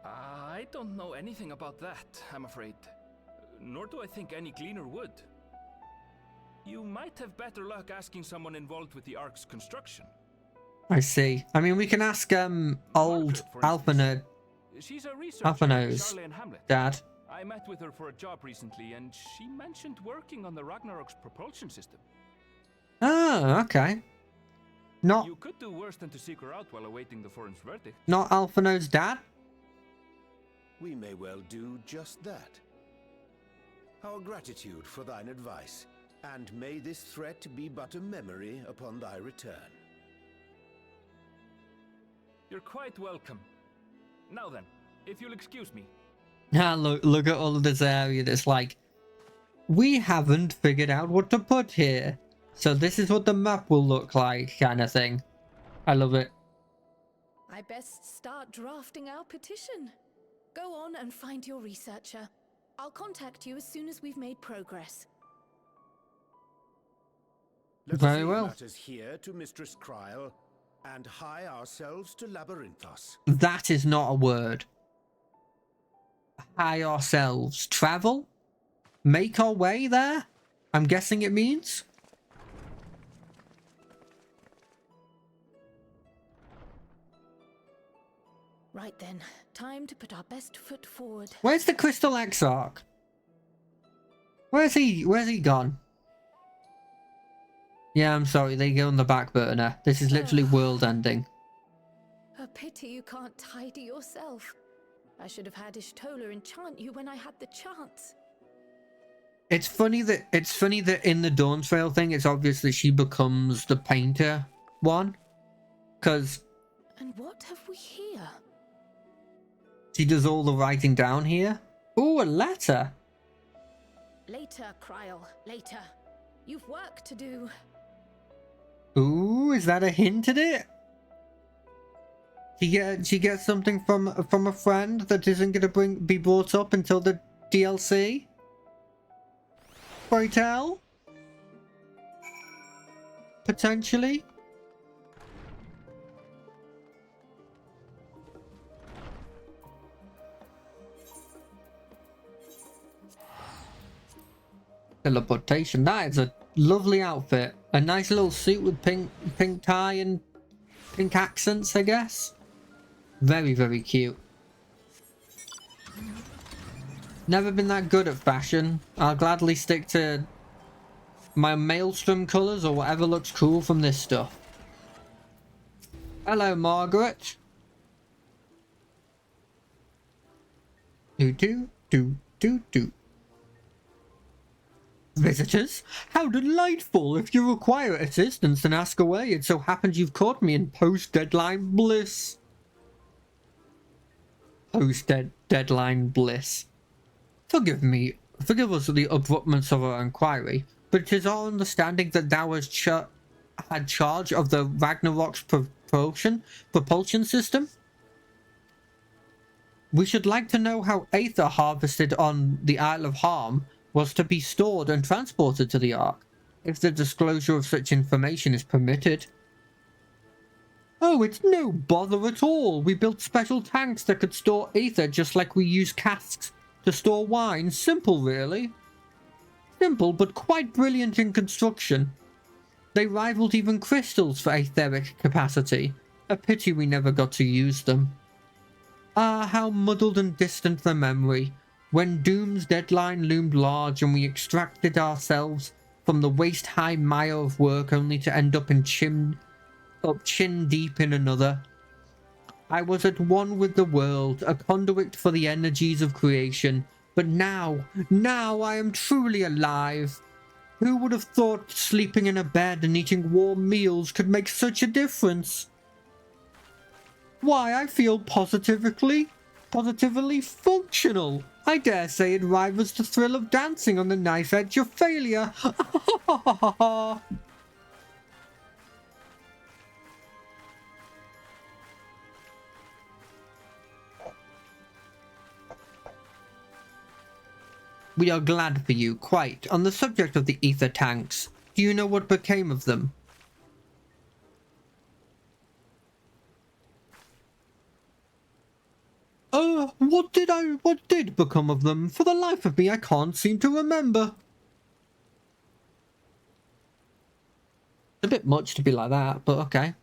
I don't know anything about that, I'm afraid. Nor do I think any gleaner would. You might have better luck asking someone involved with the Ark's construction.
I see. I mean, we can ask old Alpha Nerd.
She's a researcher
Alpha
in
knows.
Charlie and Hamlet.
Dad.
I met with her for a job recently, and she mentioned working on the Ragnarok's propulsion system.
Ah, okay. Not
You could do worse than to seek her out while awaiting the Forum's verdict.
not Alpha Node's dad?
We may well do just that. Our gratitude for thine advice, and may this threat be but a memory upon thy return.
You're quite welcome. Now then, if you'll excuse me.
Ah, look at all of this area that's like, we haven't figured out what to put here. So this is what the map will look like, kind of thing. I love it.
I best start drafting our petition. Go on and find your researcher. I'll contact you as soon as we've made progress.
Let
Very
us leave
well.
matters here to Mistress Kryl, and hie ourselves to Labyrinthos.
That is not a word. Hie ourselves. Travel? Make our way there? I'm guessing it means?
Right then, time to put our best foot forward.
Where's the Crystal Exarch? Where's he gone? Yeah, I'm sorry, they go on the back burner. This is literally world ending.
A pity you can't tidy yourself. I should have had Ishtola enchant you when I had the chance.
It's funny that in the Dawntrail thing, it's obvious that she becomes the painter one, because
And what have we here?
she does all the writing down here. Ooh, a letter.
Later, Kryl, later. You've work to do.
Ooh, is that a hint at it? She gets something from a friend that isn't going to be brought up until the DLC. Pray tell? Potentially. Teleportation. That is a lovely outfit. A nice little suit with pink tie and pink accents, I guess. Very, very cute. Never been that good at fashion. I'll gladly stick to my Maelstrom colours or whatever looks cool from this stuff. Hello, Margaret. Do. Visitors? How delightful! If you require assistance, then ask away. It so happens you've caught me in post-deadline bliss. Post-deadline bliss. Forgive us the abruptness of our inquiry, but it is our understanding that thou hast had charge of the Ragnarok's propulsion system? We should like to know how Aether harvested on the Isle of Harm was to be stored and transported to the Ark, if the disclosure of such information is permitted. Oh, it's no bother at all. We built special tanks that could store Aether just like we use casks to store wine. Simple, really. Simple, but quite brilliant in construction. They rivaled even crystals for etheric capacity. A pity we never got to use them. Ah, how muddled and distant the memory, when Doom's deadline loomed large and we extracted ourselves from the waist-high mire of work only to end up chin deep in another. I was at one with the world, a conduit for the energies of creation, but now I am truly alive. Who would have thought sleeping in a bed and eating warm meals could make such a difference? Why, I feel positively functional. I dare say it rivals the thrill of dancing on the knife edge of failure. We are glad for you, quite. On the subject of the ether tanks, do you know what became of them? What did become of them? For the life of me, I can't seem to remember. It's a bit much to be like that, but okay.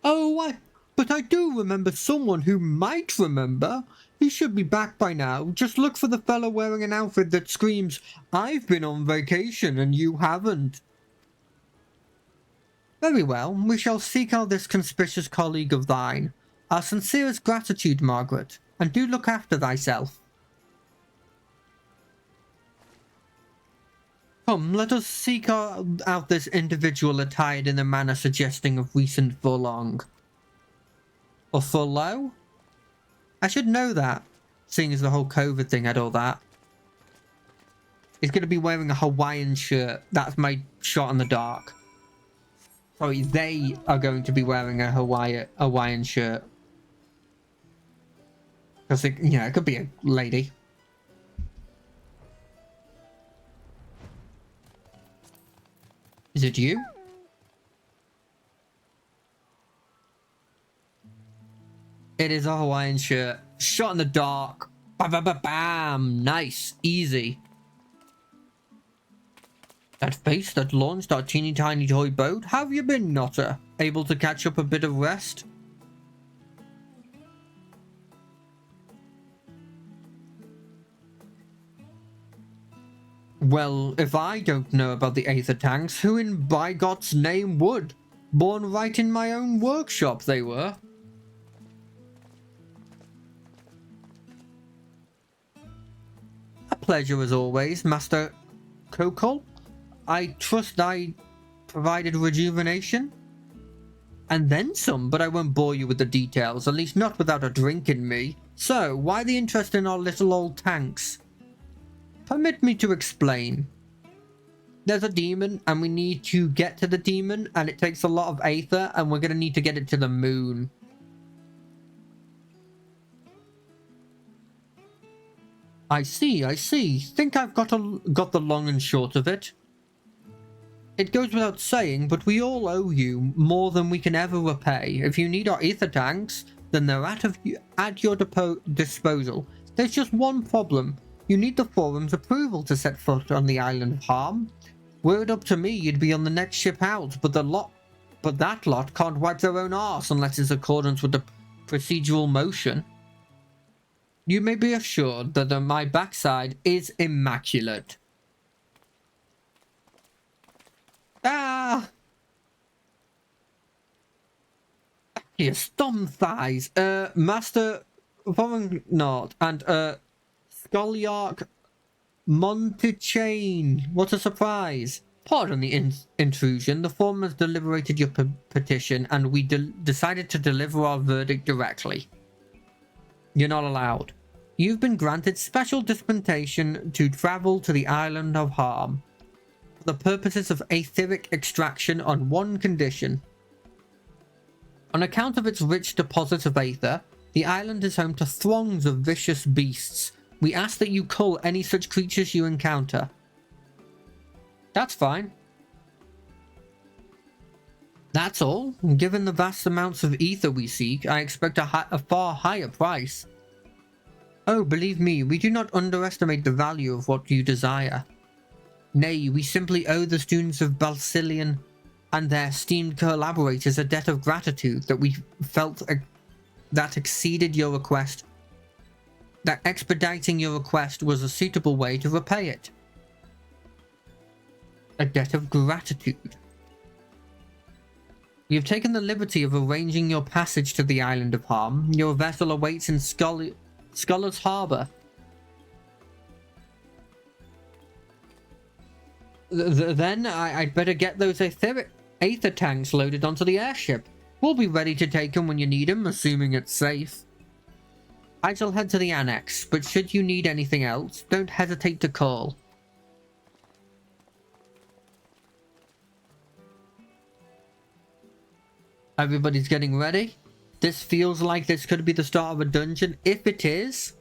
Oh, but I do remember someone who might remember. He should be back by now. Just look for the fellow wearing an outfit that screams, "I've been on vacation and you haven't." Very well, we shall seek out this conspicuous colleague of thine. Our sincerest gratitude, Margaret, and do look after thyself. Come, let us seek out this individual attired in a manner suggesting of recent furlong. Or furlough? I should know that, seeing as the whole COVID thing had all that. He's going to be wearing a Hawaiian shirt. That's my shot in the dark. Sorry, they are going to be wearing a Hawaiian shirt. Because, it could be a lady. Is it you? It is a Hawaiian shirt. Shot in the dark. Bam! Nice. Easy. That face that launched our teeny tiny toy boat. How have you been, Notter? Able to catch up a bit of rest? Well, if I don't know about the Aether tanks, who in by God's name would? Born right in my own workshop, they were. A pleasure as always, Master Kokol. I trust I provided rejuvenation? And then some, but I won't bore you with the details, at least not without a drink in me. So, why the interest in our little old tanks? Permit me to explain. There's a demon, and we need to get to the demon, and it takes a lot of Aether, and we're going to need to get it to the moon. I see. Think I've got the long and short of it. It goes without saying, but we all owe you more than we can ever repay. If you need our ether tanks, then they're at your disposal. There's just one problem. You need the forum's approval to set foot on the island of Harm. Were it up to me, you'd be on the next ship out, but that lot can't wipe their own arse unless it's accordance with the procedural motion. You may be assured that my backside is immaculate. Ah! His thumb thighs. Master Vorongnort and Scoliarch Montechain, what a surprise. Pardon the intrusion. The forum has deliberated your petition and we decided to deliver our verdict directly. You're not allowed. You've been granted special dispensation to travel to the island of Harm for the purposes of aetheric extraction on one condition. On account of its rich deposits of aether, the island is home to throngs of vicious beasts. We ask that you cull any such creatures you encounter. That's fine. That's all. Given the vast amounts of ether we seek, I expect a far higher price. Oh, believe me, we do not underestimate the value of what you desire. Nay, we simply owe the students of Balsilian and their esteemed collaborators a debt of gratitude that we felt that exceeded your request. That expediting your request was a suitable way to repay it. A debt of gratitude. We have taken the liberty of arranging your passage to the island of Harm. Your vessel awaits in Scholar's Harbour. Then I'd better get those aether tanks loaded onto the airship. We'll be ready to take them when you need them, assuming it's safe. I shall head to the annex, but should you need anything else, don't hesitate to call. Everybody's getting ready. This feels like this could be the start of a dungeon. If it is,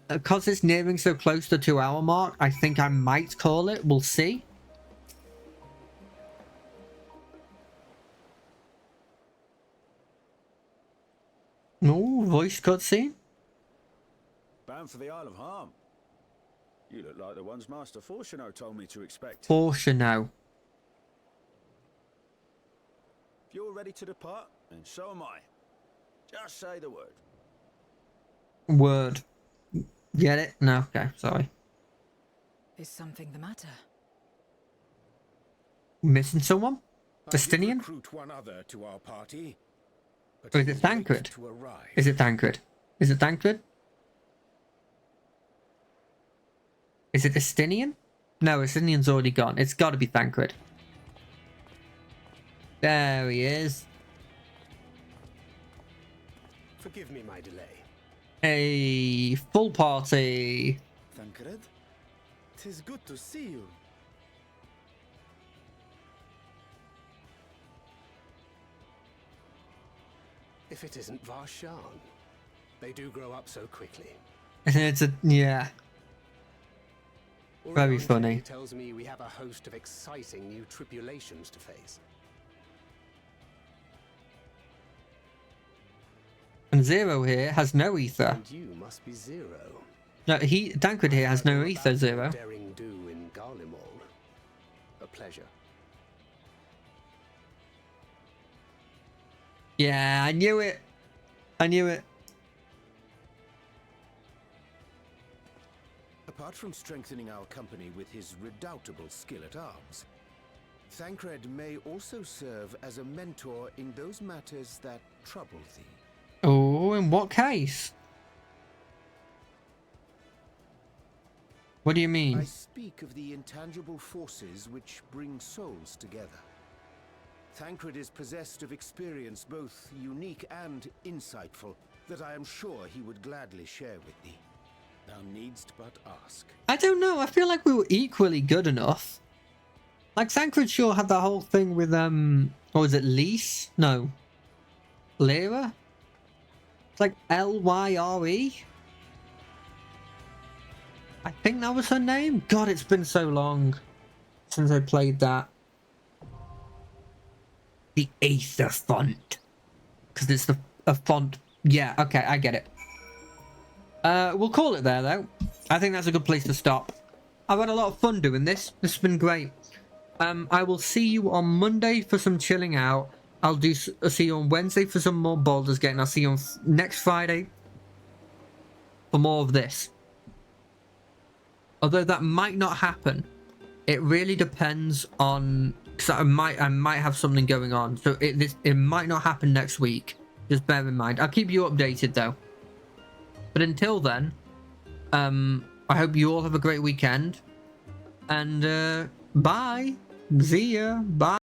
because it's nearing so close to the 2-hour mark, I think I might call it. We'll see. No voice cutscene.
Bound for the Isle of Harm. You look like the ones Master Fortuneau told me to expect.
Fortuneau.
If you're ready to depart, then so am I. Just say the word.
Word. Get it? No, okay, sorry.
Is something the matter?
Missing someone? Justinian?
Recruit one other to our party.
Or is it Thancred? Is it Thancred? Is it Thancred? Is it Justinian? No, Justinian's already gone. It's got to be Thancred. There he is.
Forgive me my delay.
Hey, full party.
Thancred, 'tis good to see you.
If it isn't Varshan, they do grow up so quickly.
It's a yeah. Very funny.
Tells me we have a host of exciting new tribulations to face.
And Zero here has no ether.
And you must be Zero.
No, Thancred here has no ether, Zero.
Daring do in Garlemald. A pleasure.
Yeah, I knew it. I knew it.
Apart from strengthening our company with his redoubtable skill at arms, Thancred may also serve as a mentor in those matters that trouble thee.
Oh, in what case? What do you mean?
I speak of the intangible forces which bring souls together. Thancred is possessed of experience both unique and insightful that I am sure he would gladly share with thee. Thou needst but ask.
I don't know. I feel like we were equally good enough. Like Thancred sure had that whole thing with what was it, Lise? No. Lyra? It's like Lyre. I think that was her name. God, it's been so long since I played that. The Aether font. Because it's a font. Yeah, okay, I get it. We'll call it there, though. I think that's a good place to stop. I've had a lot of fun doing this. This has been great. I will see you on Monday for some chilling out. I'll see you on Wednesday for some more Baldur's Gate, and I'll see you on next Friday for more of this. Although that might not happen. It really depends on... Because I might have something going on. So it might not happen next week. Just bear in mind. I'll keep you updated, though. But until then, I I hope you all have a great weekend. And bye. See ya. Bye.